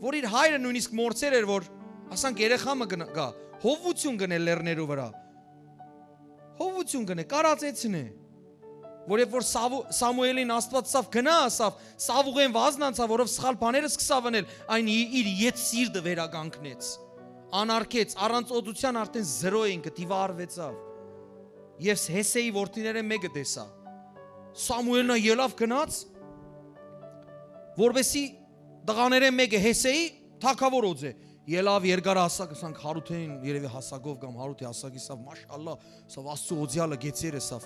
որ իր հայրը նույնիսկ մորցեր էր, որ ասանք երեխամը գա, հովություն գնել լեռներու վրա։ Հովություն գնե, կարածեցնե։ Որ երբ որ Սամուելին Աստված ասավ գնա, ասավ, Սավուղեն վազնանցավ, որով սխալ բաները սկսավ անել, այն իր ետ սիրտը վերականգնեց։ Անարգեց, առանց օդության արդեն 0 էին կդիվարվեցավ։ Եվ Հեսեի որդիները մեկը տեսա։ Սամուելն ելավ գնաց, որովհետեւ տղաները մեկը Հեսեի թագավորոց է։ Ելավ երկար հասակ, ասանք Հարութեն երևի հասակով կամ Հարութի հասակի սավ մաշալլա, սավ Աստծո օձյալը գեցերը սավ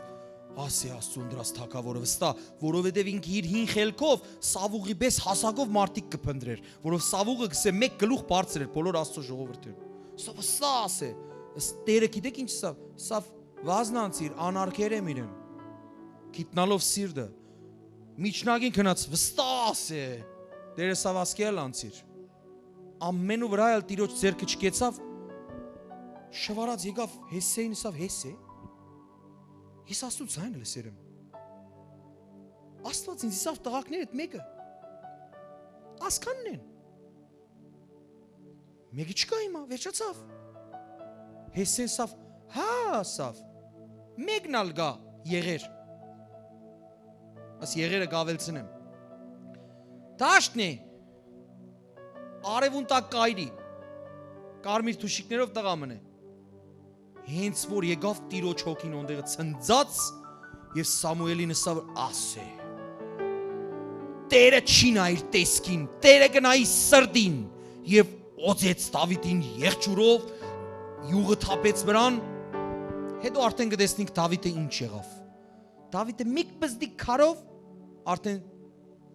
ասի Աստծուն դրած թագավորը վստա, որովհետև ինքը իր հին խելքով Սավուղի պես հասակով մարդիկ կփնտրեր, որով Սավուղը գսե մեկ գլուխ բարձր էր բոլոր Աստծո ժողովրդին։ Սա վստա ասե, Տերը գիտեք ինչ սավ վազնանցիր, անարգեր եմ իրեն։ Գիտնալով սիրտը, միջնագին քնած վստա ասե, Տերը սավ ասկել անցիր։ Ամենու վրա էլ տիրոջ ձեռքը չկեցավ, շվարած եկավ Հեսեին սավ Հեսե։ Ես Աստծո ձայնը լսեր եմ։ Աստված ինձ իսավ տղակներդ մեկը ասքանն են։ Մեկը չկա հիմա, վերջացավ։ Հեսեն սավ, հա ասավ, մեկն ալ գա եղեր։ Աս եղերը գավելցնեմ։ Դաշտն է, արևուն տակ կայրի, կարմիր թուշիկներով տղամն է։ Հենց որ եկավ տիրոջ հոգին ոնդեղը ցնծած եւ Սամուելին ասավ ասե Տերը չի նայր տեսքին, Տերը գնայի սրտին եւ օծեց Դավիթին եղջյուրով, յուղը թափեց վրան, հետո արդեն կտեսնենք Դավիթը ինչ եղավ։ Դավիթը մի բզդիկ քարով արդեն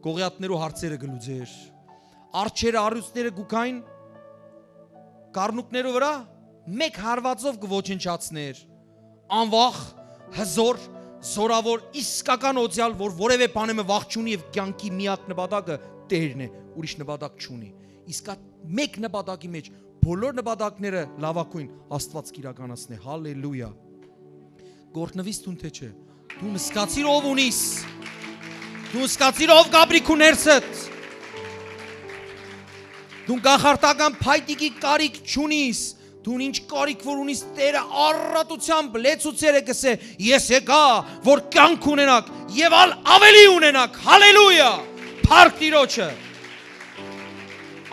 գողիաթներու հարցերը գլուծեր, արջերը առյուծները գուքային, կառնուկներու վրա մեկ հարվածով կոչնչացներ, անվախ, հզոր, զորավոր, իսկական օձյալ, որ որևէ բանը վախ չունի եւ կյանքի միակ նպատակը Տերն է, ուրիշ նպատակ չունի։ Իսկ մեկ նպատակի մեջ բոլոր նպատակները լավակույն Աստված կիրականացնի։ Հալելույա։ Գործնվից դու թե չէ։ Դու նսկացիր ով ունիս։ Դու նսկացիր ով գաբրիկ ուներսդ։ Դու գախարտական փայտիկի կարիք չունիս։ Դու ինչ կարիք որ ունիս Տերը առատությամբ լեցուցեր է գսե ես եկա որ կյանք ունենաք եւ ավելի ունենաք հալելույա փառք Տիրոջը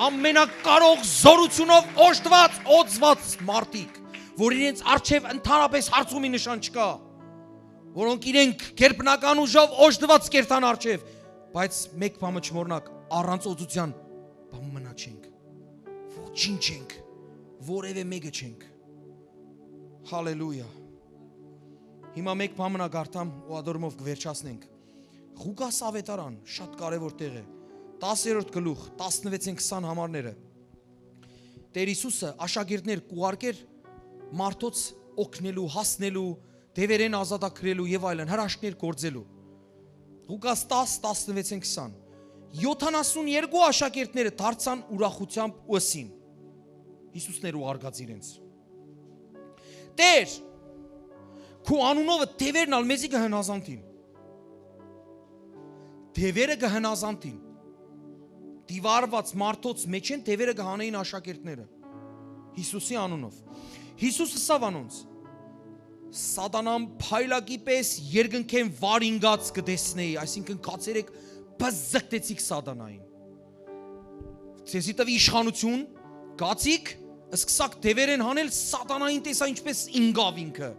ամենակարող զորությունով օժտված օծված մարդիկ որ իրենց արչեւ ընդհանրապես հարցումի նշան չկա որոնք իրենք կերպնական ուժով օժտված կերտան արչեւ բայց մեկ բանը չմոռնաք առանց օծության բամ մնա չենք ոչինչ չենք որևէ մեկը չենք հալելույա հիմա մեկ բամնա գարտամ ու ադորմով կվերջացնենք Ղուկաս ավետարան շատ կարևոր տեղ է 10-րդ գլուխ 16-ին 20 համարները Տեր Հիսուսը աշակերտներ կուղարկեր մարդոց օգնելու հասնելու դևերեն ազատագրելու եւ այլն հրաշքներ գործելու Ղուկաս 10-16-ին 20 72 աշակերտները դարձան ուրախությամբ ու ըսին Հիսուսներ ու արգած իրենց Տեր քու անունովը դևերն ալ մեզի կհնազանդին դևերը կհնազանդին դիվարված մարդոց մեջ են դևերը կհանեին աշակերտները Հիսուսի անունով Հիսուսը սավ անոնց Սատանան փայլակի պես երկնքեն վարինգած կտեսնեի այսինքն կացերեք բզկտեցիք սատանային Ցեզի տվի իշխանություն գացիք Սկսակ դևերեն հանել սատանային տեսա ինչպես ինգավ ինքը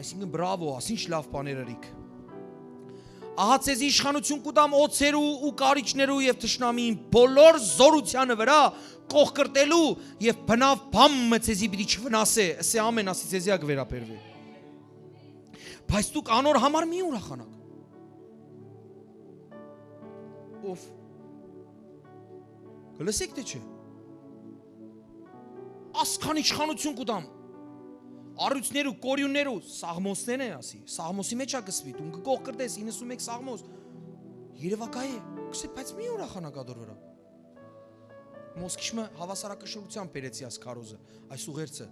Այսինքն բրավո, ասինչ լավ բաներ արիք Ահա ցեզի իշխանություն կուտամ օծերու ու կարիճներու եւ թշնամին բոլոր զորությանը վրա կողկրտելու եւ բնավ բամը ցեզի պիտի չվնասե ասե ամեն ասի ցեզի ակ վերապերվի Բայց դուք անոր համար մի ուրախանաք Ով Գլսեք թե չէ Ասքան իշխանություն կուտամ Առյուծներու, կորյուններու Սաղմոսներն է ասի Սաղմոսի մեջ է կսվի Դու կկողկրտես 91 սաղմոս Երևակայ է Կսե բայց մի ուրախանակ ադոր վրա Մոսկիշմը հավասարակշռությամբ բերեցի աս քարոզը Այս ուղերձը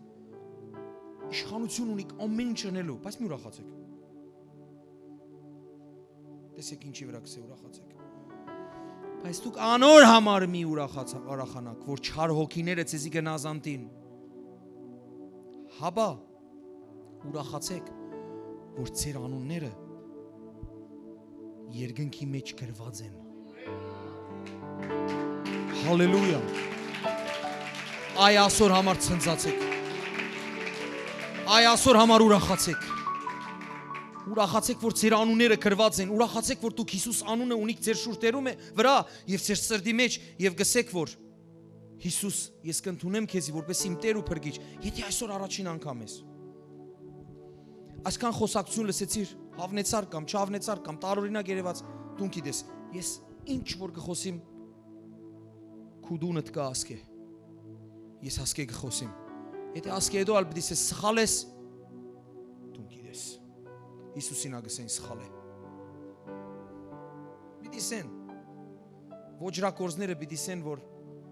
Իշխանություն ունիք ամեն ինչ անելու Բայց մի ուրախացեք Տեսեք ինչի վրա կսե ուրախացեք։ Բայց դուք անոր համար մի ուրախանաք, որ չար հոգիները ցեզի գնազանտին։ Հաբա ուրախացեք, որ ձեր անունները երկնքի մեջ գրված են։ Հալելույա։ Այ այսօր համար ցնծացեք։ Այ այսօր համար ուրախացեք։ Ուրախացեք, որ ձեր անունները գրված են, ուրախացեք, որ դուք Հիսուս անունը ունիք ձեր շուրթերում վրա եւ ձեր սրտի մեջ եւ գսեք, որ Հիսուս, ես կընդունեմ քեզի որպես իմ Տեր ու Փրկիչ։ Եթե այսօր առաջին անգամ ես, այսքան խոսակցություն լսեցիր, հավնեցար կամ չհավնեցար կամ տարօրինակ երևաց, դու գիտես, ես ինչ որ կխոսիմ, քու դունդ կա ասկե։ Ես ասկե կխոսիմ։ Եթե ասկե հետո ալ պիտի ես սխալ ես, դու գիտես։ Հիսուսին ագսեն սխալ է։ Պիտի սեն։ Ոճրակորձները պիտի սեն, որ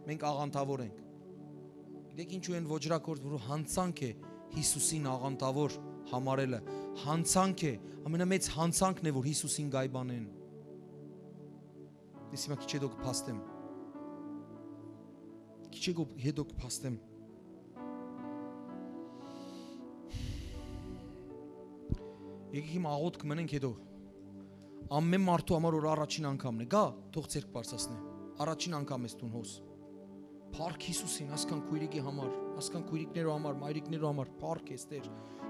մենք աղանթավոր ենք։ Գիտեք ինչու են ոճրակորձ, որ հանցանք է Հիսուսին աղանթավոր համարելը։ Հանցանք է, ամենամեծ հանցանքն է, որ Հիսուսին գայբանեն։ Ես հիմա քիչ հետո կփաստեմ։ Քիչ հետո կփաստեմ։ Եկեք հիմա աղոթք մնենք հետո։ Ամեն մարդու համար որ առաջին անգամն է, գա, թող ցերկ բարձրացնե։ Առաջին անգամ ես դու հոս։ Փառք Հիսուսին, ասկան քույրիկի համար, ասկան քույրիկներու համար, մայրիկներու համար, փառք ես Տեր։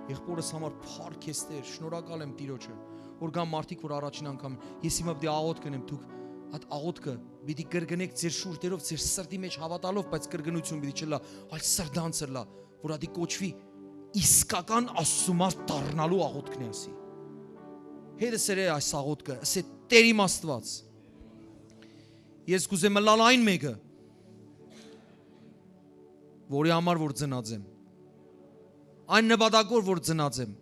Եղբորս համար փառք ես Տեր։ Շնորհակալ եմ Տիրոջը, որ գան մարդիկ որ առաջին անգամ։ Ես հիմա պիտի աղոթք կնեմ, դուք այդ աղոթքը պիտի կրկնեք ձեր շուրթերով, ձեր սրտի մեջ հավատալով, բայց կրկնություն պիտի չլա, այլ սրդանցը լա, որ ադի կոչվի իսկական Աստծումար դառնալու աղոթքն է ասի։ Հետը սերը այս աղոթքը, ասե Տեր իմ Աստված։ Ես կուզեմ լալ այն մեկը, որի համար որ ծնած եմ։ Այն նպատակով որ ծնած եմ։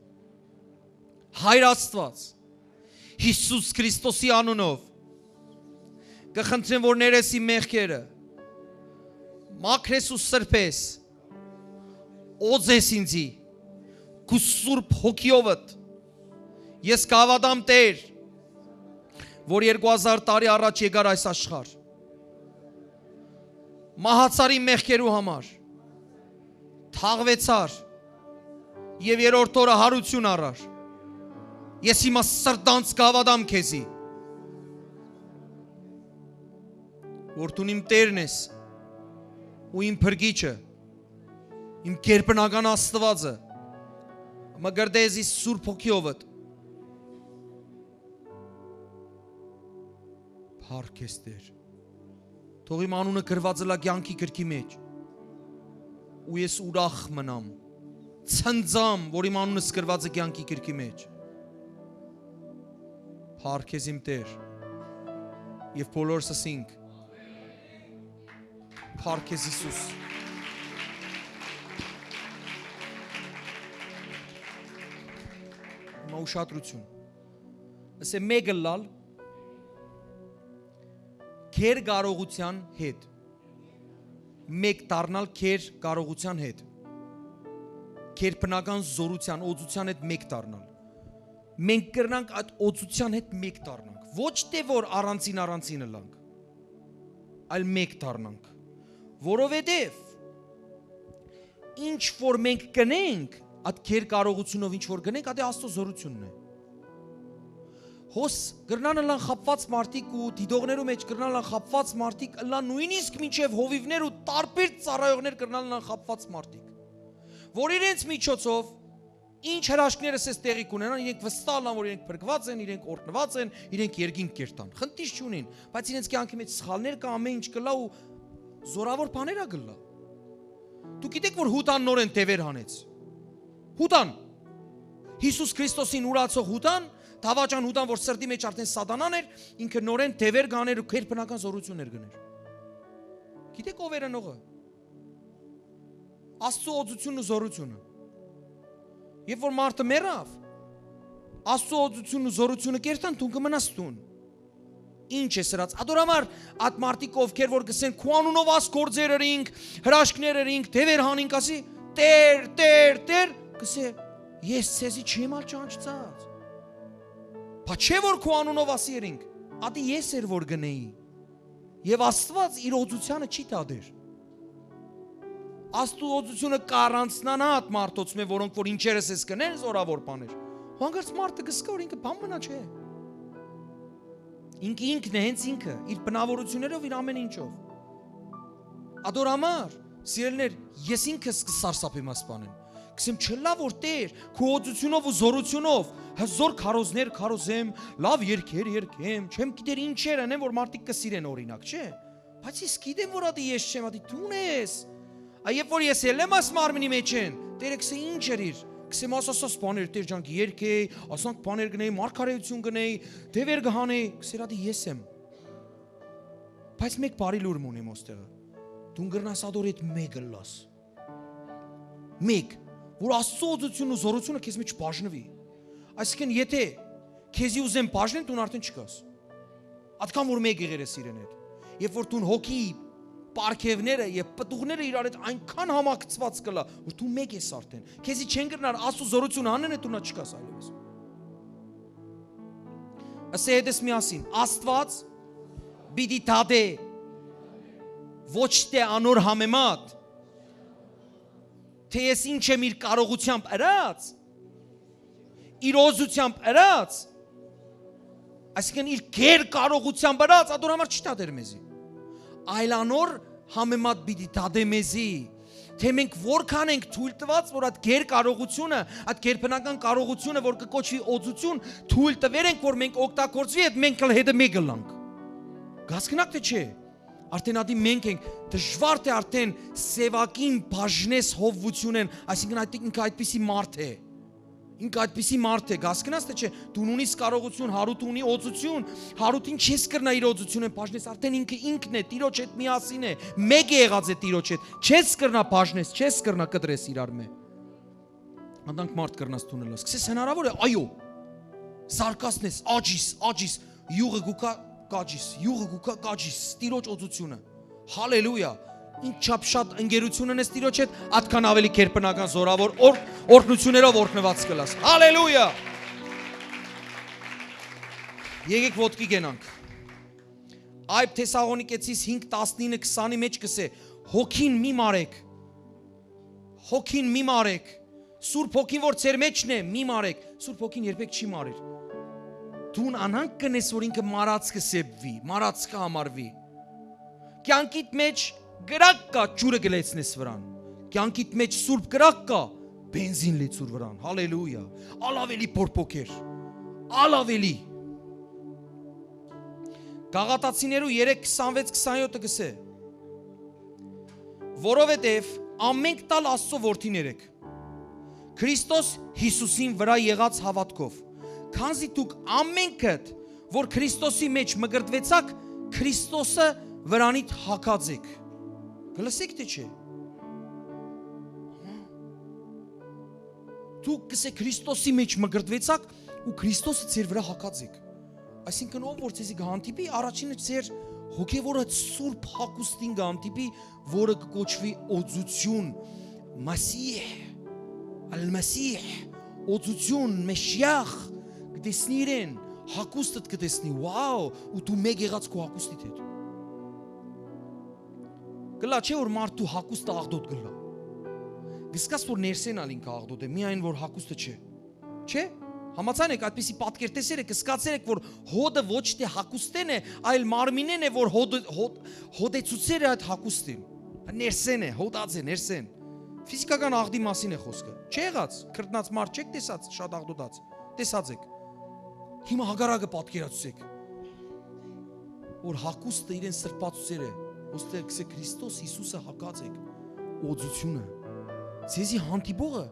Հայր Աստված, Հիսուս Քրիստոսի անունով կխնդրեմ որ ներես իմ մեղքերը, մաքրես ու սրբես, օձես ինձի, քու սուրբ հոգիովդ, ես կհավատամ Տեր, որ 2000 տարի առաջ եկար այս աշխարհ, մահացար իմ մեղքերու համար, թաղվեցար եւ երրորդ օրը հարություն առար, ես հիմա սրտանց կհավատամ քեզի, որ դու իմ Տերն ես ու իմ Փրկիչը, իմ կերպնական Աստվածը, մգրդեզի սուրբ հոգիովդ, փառք ես Տեր, թող իմ անունը գրված լա կյանքի գրքի մեջ, ու ես ուրախ մնամ, ցնծամ, որ իմ անունս գրված է կյանքի գրքի մեջ, փառք ես իմ Տեր, եւ բոլորս ասենք, փառք ես Հիսուս։ Հիմա ուշադրություն։ Ասե մեկը լալ քեր կարողության հետ։ Մեկ դառնալ քեր կարողության հետ։ Քեր բնական զորության, օծության հետ մեկ դառնալ։ Մենք կրնանք այդ օծության հետ մեկ դառնանք։ Ոչ թե որ առանցին լանք, այլ մեկ դառնանք։ Որովհետև ինչ որ մենք կնենք, այդ քեր կարողությունով ինչ որ գնենք, այդ Աստծո զորությունն է։ Հոս գրնանը լան խապված մարդիկ ու դիդողներու մեջ գրնան լան խապված մարդիկ, լան նույնիսկ մինչև հովիվներ ու տարբեր ծառայողներ գրնան լան խապված մարդիկ, որ իրենց միջոցով ինչ հրաշքները սես տեղի կունենան, իրենք վստահ լան, որ իրենք փրկված են, իրենք օրհնված են, իրենք երկինք կերտան։ Խնդիր չունին, բայց իրենց կյանքի մեջ սխալներ կա, ամեն ինչ կլա ու զորավոր բաներ ա գլա։ Դու գիտեք, որ Հուդան նորեն տևեր հանեց։ Հուդան, Հիսուս Քրիստոսին ուրացող Հուդան, Դավաճան Հուդան, որ սրտի մեջ արդեն սատանան էր, ինքը նորեն տևեր գաներ ու քեր բնական զորություններ գներ։ Գիտեք ով էր նողը։ Աստծո օծությունն ու զորությունը։ Երբ որ մարդը մեռավ, Աստծո օծությունն ու զորությունը կերտան, դու կմնաս տուն։ Ինչ է սրած, ադորամար այդ մարդիկ ովքեր որ գսեն քո անունով աս գործեր ըրինք, հրաշքներ ըրինք, դևեր հանինք, ասի Տեր, գսե ես ցեզի չեմ ալ ճանչծած։ Բա չէ որ քո անունով ասի երինք, ադի ես էր որ գնեի։ Եվ Աստված իր օծությանը չի տադեր։ Աստու օծությունը կառանցնանա այդ մարդոց մե, որոնք որ ինչերս ես կնեն զորավոր բաներ։ Հանգարց մարդը գսկա որ ինքը բան մնա չէ։ Ինքն է, հենց ինքը, իր բնավորություններով, իր ամեն ինչով։ Ադորամար, սիրելիներ, ես ինքս կսարսափեմ ասպանեմ։ Կսեմ չլա որ Տեր, քո օծությունով ու զորությունով, հզոր քարոզներ քարոզեմ, լավ երգեր երգեմ, չեմ գիտեր ինչեր անեմ, որ մարդիկ կսիրեն օրինակ, չէ։ Բայց ես գիտեմ որ ադի ես չեմ, ադի դու ես։ Երբ որ ես ելեմ աս մարմնի մեջ են, Տերը կսե ինչ էր իր, կսեմ ասասաս բաներ, Տեր ջանք երգեի, ասանք բաներ գնեի, մարգարեություն գնեի, դևեր գհանեի, կսեր ադի ես եմ։ Բայց մեկ բարի լուր ունեմ ոստեղը։ Դու գրնաս ադոր այդ մեկը լաս։ Մեկ, որ Աստծո օծությունն ու զորությունը քեզ մեջ բաժնվի։ Այսինքն եթե քեզի ուզեմ բաժնեն, դու արդեն չկաս։ Այդքան որ մեկ եղեր ես իրեն հետ։ Երբ որ դու հոգի պարքևները եւ պտուղները իրար հետ այնքան համակցված կլա, որ դու մեկ ես արդեն։ Քեզի չեն գրնար Աստծո զորությունը անեն է դու նա չկաս այլևս։ Ասե հետս միասին, Աստված պիտի դադե ոչ թե անոր համեմատ, թե ես ինչ եմ իր կարողությամբ ըրած, իր օզությամբ ըրած, այսինքն իր գեր կարողությամբ ըրած, ադոր համար չի դադեր մեզի, այլ անոր համեմատ պիտի դադե մեզի, թե մենք որքան ենք թույլ տված, որ այդ գեր կարողությունը, այդ գերբնական կարողությունը, որ կկոչվի օծություն, թույլ տվեր ենք, որ մենք օգտագործվի, այդ մենք հետը մեկ լանք։ Գասկնակ թե չէ։ Արդեն ադի մենք ենք, դժվար թե արդեն սևակին բաժնես հովվությունեն, այսինքն այդ ինքը այդպիսի մարդ է։ Ինքը այդպիսի մարդ է, գասկնաս թե չէ, դու ունիս կարողություն, հարուտ ունի օծություն, հարուտին չես կրնա իր օծությունը բաժնես, արդեն ինքն է, Տիրոջ հետ միասին է, մեկ է եղած է Տիրոջ հետ, չես կրնա բաժնես, չես կրնա կտրես իրար մե։ Անտանք մարդ կրնաս թունելաս, կսես հնարավոր է, այո, զարկասնես, աջիս, յուղը գուկա կաջիս, յուղը գուկա կաջիս, Տիրոջ օծությունը, հալելույա, ինչ չափ շատ ընկերությունն ես Տիրոջ հետ, այդքան ավելի գերբնական զորավոր օրհնություններով օրհնված կլաս, հալելույա։ Եկեք ոտքի գնանք։ Այբ Թեսաղոնիկեցիս 5:19-20-ի մեջ կսե, հոգին մի մարեք, Սուրբ հոգին որ ձեր մեջն է, մի մարեք, Սուրբ հոգին երբեք չի մարեր։ Դուն անանք կնես, որ ինքը մարած կսեպվի, մարած կհամարվի։ Կյանքիդ մեջ գրակ կա, ջուրը գլեցնես վրան։ Կյանքիդ մեջ սուրբ գրակ կա, բենզին լեցուր վրան, հալելույա, ալավելի պորպոքեր, ալավելի։ Գաղատացիներու 3:26-27-ը կսե, որովհետև ամենք տալ Աստծո որդիներ եք, Քրիստոս Հիսուսին վրա եղած հավատքով, քանզի դուք ամենքդ, որ Քրիստոսի մեջ մգրտվեցաք, Քրիստոսը վրանիդ հագած եք։ Գլսեք թե չէ։ Դուք կսե Քրիստոսի մեջ մգրտվեցաք ու Քրիստոսը ձեր վրա հագած եք։ Այսինքն ով որ ձեզի գանտիպի, առաջինը ձեր հոգևորը սուրբ հագուստին գանտիպի, որը կկոչվի օծություն, Մասիհ, Ալ-Մասիհ, օծություն, Մեշիախ, կտեսնի իրեն, հագուստդ կտեսնի, վաու, ու դու մեկ եղած քո հագուստիդ հետ։ Գլա չէ որ մարդու հագուստը աղդոտ գլա։ Գսկաս որ ներսեն ալինքը աղդոտ է, միայն որ հագուստը չէ։ Չէ։ Համացան եք այդպիսի պատկեր տեսեր եք, սկացեր եք, որ հոդը ոչ թե հագուստեն է, այլ մարմինեն է, որ հոդեցուցեր է այդ հագուստին։ Ներսեն է, հոդած է, ներսեն։ Ֆիզիկական աղդի մասին է խոսքը։ Չէ եղած, քրտնած մարդ չեք տեսած, շատ աղդոտած։ Տեսած եք։ Հիմա հագարակը պատկերացուցեք։ Որ հագուստը իրեն սրբացուցեր է, ոստեղ կսե Քրիստոս Հիսուսը հագած եք, օծությունը։ Ձեզի հանդիպողը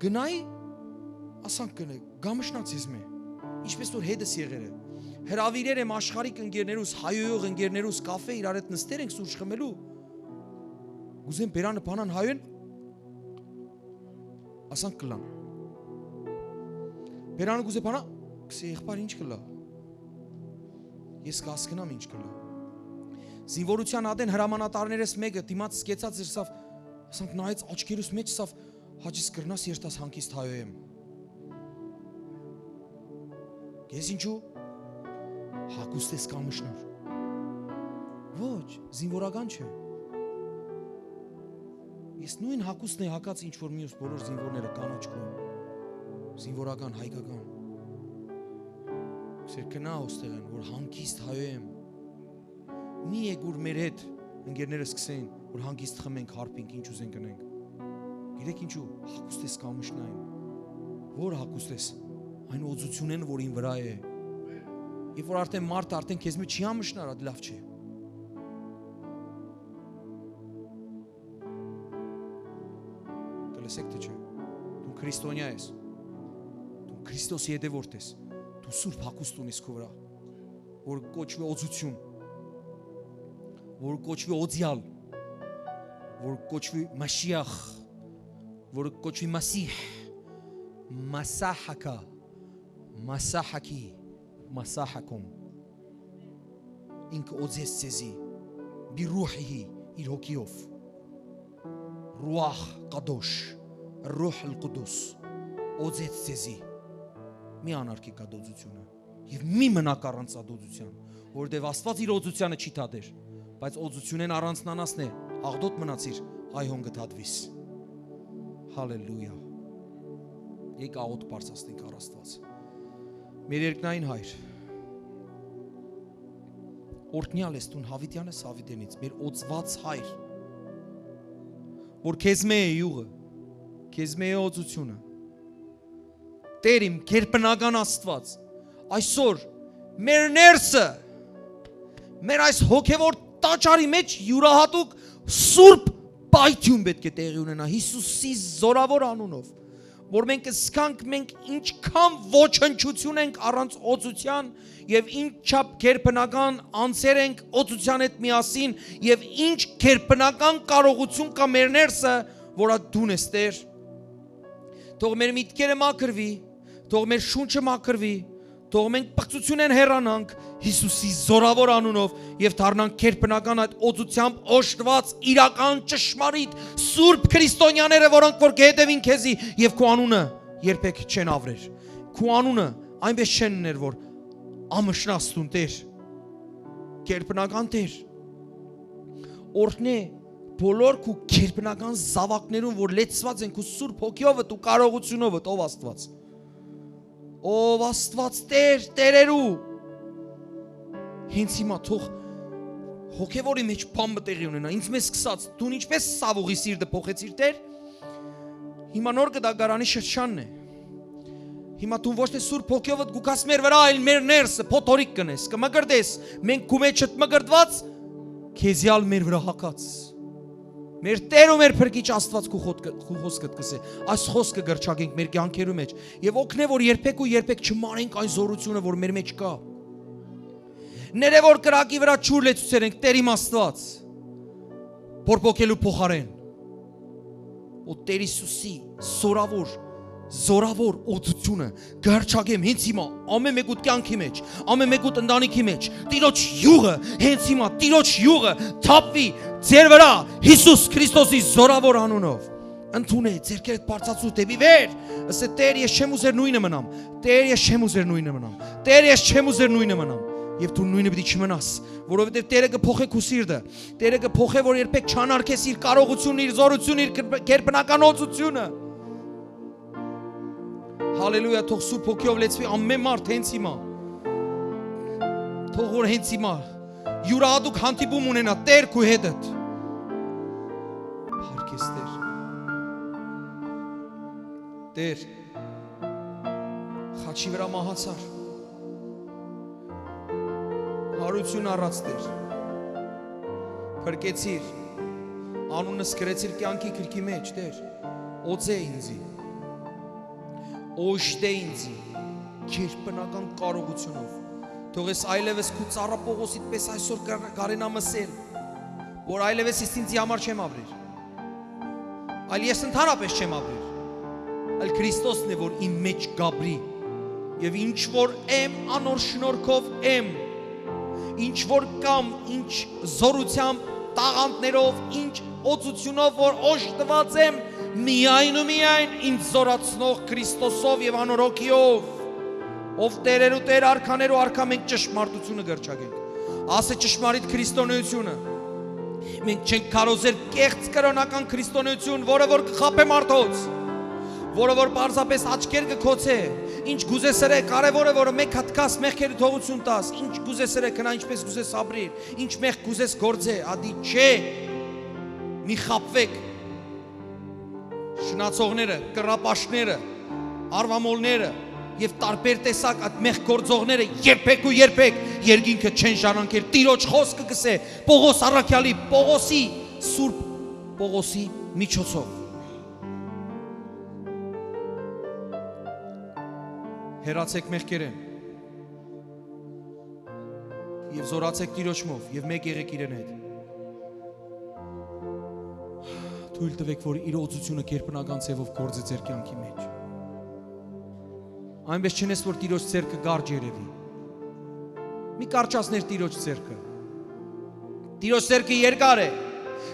գնայի ասանք կնե, գամշնաց ես մե, ինչպես որ հետս եղեր է, հրավիրեր եմ աշխարհիկ ընկերներուս, հայոյող ընկերներուս կաֆե իրար հետ նստեր ենք սուրճ խմելու, գուզեմ բերանը բանան հայոյեն, ասանք կլան, բերանը գուզե բանա, կսե եղբար ինչ կլա, ես կասկնամ ինչ կլա, զինվորության ադեն հրամանատարներս մեկը դիմաց սկեցած էր սավ, ասանք նայեց աչքերուս մեջ սավ, հաջիս կրնաս երտաս հանկիստ հայոյեմ, Ես ինչու հագուստ ես կամ շնոր։ Ոչ, զինվորական չէ։ Ես նույն հագուստն է հագած ինչ որ մյուս բոլոր զինվորները կանաչ կոյն։ Զինվորական, հայկական։ Սեր կնա ոստեղ են, որ հանգիստ հայո եմ։ Մի եգուր մեր հետ ընկերները սկսեն, որ հանգիստ խմենք, հարպինք, ինչ ուզեն կնենք։ Գիտեք ինչու, հագուստ ես կամշնային։ Որ հագուստ ես, այն օծությունն որ ին վրա է։ Երբ որ արդեն մարդ արդեն քեզ մեջ չի ամշնար, այդ լավ չէ։ Կլսեք թե չէ։ Դու քրիստոնյա ես։ Դու Քրիստոսի հետևորդ ես։ Դու սուրբ հագուստ ունես քո վրա, որ կոչվի օծություն, որ կոչվի օձյալ, որ կոչվի Մաշիախ, որ կոչվի Մասիհ, Մասահակա, Մասահակի, Մասահակում։ Ինքը օձես ձեզի, բիրուհի իր հոգիով, Ռուախ Կադոշ, Ռուհ Ալ-Կուդուս, օձեց ձեզի։ Մի անարգիկ ադոձությունը և մի մնակ առանց ադոձության, որտև Աստված իր օձությանը չի թադեր, բայց օձությունեն առանցնանասն է, աղդոտ մնացիր, այհոն գտադվիս։ Հալելույա։ Եկ աղոտ պարծասնենք առ Աստված։ Մեր երկնային հայր, օրհնյալ ես դու Հավիտյան ես Հավիտենից, մեր օծված հայր, որ քեզ մե է յուղը, քեզ մե է օծությունը, Տեր իմ կերպնական Աստված, այսօր մեր ներսը, մեր այս հոգևոր տաճարի մեջ յուրահատուկ սուրբ պայթյուն պետք է տեղի ունենա Հիսուսի զորավոր անունով, որ մենք զգանք մենք ինչքան ոչնչություն ենք առանց օծության եւ ինչ չափ կերպնական անձեր ենք օծության հետ միասին եւ ինչ կերպնական կարողություն կա մեր ներսը, որը դու ես Տեր, թող մեր միտքերը մաքրվի, թող մեր շունչը մաքրվի, թող մենք պղծություն են հեռանանք Հիսուսի զորավոր անունով եւ դառնանք կերպնական այդ օծությամբ օժտված իրական ճշմարիտ սուրբ քրիստոնյաները, որոնք որ կհետևին քեզի եւ քո անունը երբեք չեն ավրեր։ Քո անունը այնպես չեն ներ, որ ամշնաստուն Տեր, կերպնական Տեր, օրհնե բոլոր քո կերպնական զավակներուն, որ լեցված են քո սուրբ հոգիով ու կարողությունով, ով Աստված։ Ով Աստված Տեր, Տերերու։ Հենց հիմա թող հոգևորի մեջ բամբը տեղի ունենա, ինձ մեզ սկսած, դու ինչպես սավուղի սիրտը փոխեցիր Տեր։ Հիմա նոր գդագարանի շրջանն է։ Հիմա դու ոչ թե սուրբ հոգիով գուկաս մեր վրա, այլ մեր ներսը փոթորիկ կնես, կմգրդես, մենք քո մեջ մգրդված, քեզյալ մեր վրա հակած։ Մեր Տեր ու մեր Փրկիչ Աստված քո խոսքդ կսե, այս խոսքը գրչակենք մեր կյանքերու մեջ եւ օգնե որ երբեք ու երբեք չմանենք այն զորությունը, որ մեր մեջ կա։ Ներե որ կրակի վրա ճուր լեցուցեր ենք Տեր իմ Աստված, փորփոքելու փոխարեն։ Ու Տեր Հիսուսի զորավոր օծությունը գրչակեմ հենց հիմա ամեն մեկուտ կյանքի մեջ, ամեն մեկուտ ընտանիքի մեջ, Տիրոջ յուղը, հենց հիմա Տիրոջ յուղը թափվի ձեր վրա Հիսուս Քրիստոսի զորավոր անունով։ Ընդունե ձերքերդ բարձրացու դեպի վեր, ասե Տեր ես չեմ ուզեր նույնը մնամ, Տեր ես չեմ ուզեր նույնը մնամ, Տեր ես չեմ ուզեր նույնը մնամ, եւ դու նույնը պիտի չմնաս, որովհետեւ Տերը կփոխե քո սիրտը, Տերը կփոխե որ երբեք չանարգես իր կարողությունը, իր զորությունը, իր կերպնական օծությունը։ Հալելույա, թող սուրբ հոգիով լեցվի ամեն մարդ հենց հիմա։ Թող որ հենց հիմա յուրահատուկ հանդիպում ունենա Տեր քո հետդ։ Փառքես Տեր։ Տեր, խաչի վրա մահացար։ Հարություն առած Տեր։ Փրկեցիր, անունս գրեցիր կյանքի գրքի մեջ Տեր։ Օծե ինձի։ Օժտե ինձի կերպնական կարողությունով, թող ես այլևս քո ծառա Պողոսիդ պես այսօր կարենամ ասել, որ այլևս ես ինձի համար չեմ ապրել, այլ ես ընդհանրապես չեմ ապրել, այլ Քրիստոսն է, որ իմ մեջ գաբրի, եւ ինչ որ եմ անոր շնորհքով եմ, ինչ որ կամ, ինչ զորությամբ, տաղանդներով, ինչ օծությունով, որ օժտված եմ, միայն ու միայն ինձ զորացնող Քրիստոսով եւ անոր հոգիով, Ով տերեր ու տեր արքաներ ու արքա մենք ճշմարտությունը գրչակենք։ Ասե ճշմարիտ քրիստոնեությունը։ Մենք չենք կարոզել կեղծ կրոնական քրիստոնեություն, որը որ կխապե մարդոց, որը որ պարզապես աչքեր կքոցե, ինչ գուզես երեք, կարևորը որը մեկ հատ կաս մեղքերը թողություն տաս, ինչ գուզես երեք, հնա ինչպես գուզես ապրիր, ինչ մեղք գուզես գործե, ադի չէ, մի խապվեք, շնացողները, կռապաշտները, արվամոլները եւ տարբեր տեսակ այդ մեղք գործողները երբեք ու երբեք երկինքը չեն շարանկել, Տիրոջ խոսքը գսե, Պողոս առաքյալի, Պողոսի, Սուրբ Պողոսի միջոցով։ Հեռացեք մեղքերեն եւ զորացեք Տիրոջմով եւ մեկ եղեք իրեն հետ։ Թույլ տվեք, որ իր օծությունը կերպնական ձևով գործի ձեր կյանքի մեջ։ Այնպես չնես, որ Տիրոջ ձեռքը գարջ երևի։ Մի կարճացներ Տիրոջ ձեռքը։ Տիրոջ ձեռքը երկար է։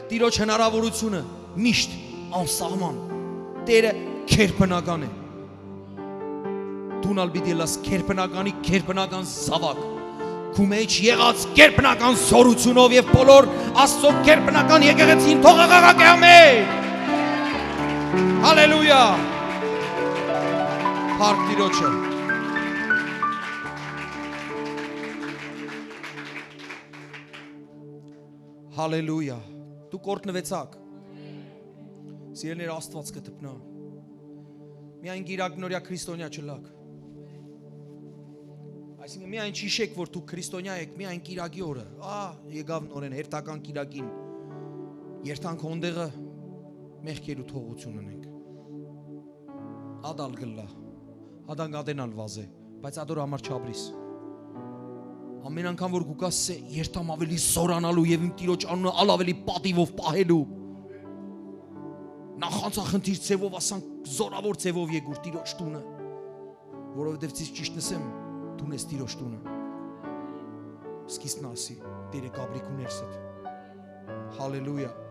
Տիրոջ հնարավորությունը միշտ անսահման։ Տերը կերպնական է։ Դունալ պիտի լաս կերպնականի կերպնական զավակ։ Քու մեջ եղած կերպնական զորությունով եւ բոլոր Աստծո կերպնական եկեղեցին թող աղաղակե ամեն։ Հալելույա։ Փառք Տիրոջը։ Հալելույա։ Դու կորտնվեցաք։ Սիրելիներ, Աստված կդպնա։ Միայն գիրագնորյա քրիստոնյա չլաք։ Այսինքն միայն չհիշեք, որ դու քրիստոնյա եք, միայն կիրակի օրը, եկավ նորեն հերթական կիրակին, երթանք հոնդեղը մեղքեր ու թողություն ունենք։ Ադալ գլա, ադան գադենալ վազե, բայց ադոր համար չաբրիս։ Ամեն անգամ, որ գուկաս է երթամ ավելի զորանալու և իմ Տիրոջ անունը ավելի պատիվով պահելու, նախանցախնդիր ձևով ասանք զորավոր ձևով եկուր Տիրոջ տունը, որովհետև ցիս ճիշտ նսեմ, դու ես Տիրոջ տունը։ Սկիզբն ասի, Տերը գաբրիկ ուներսդ։ Հալելույա։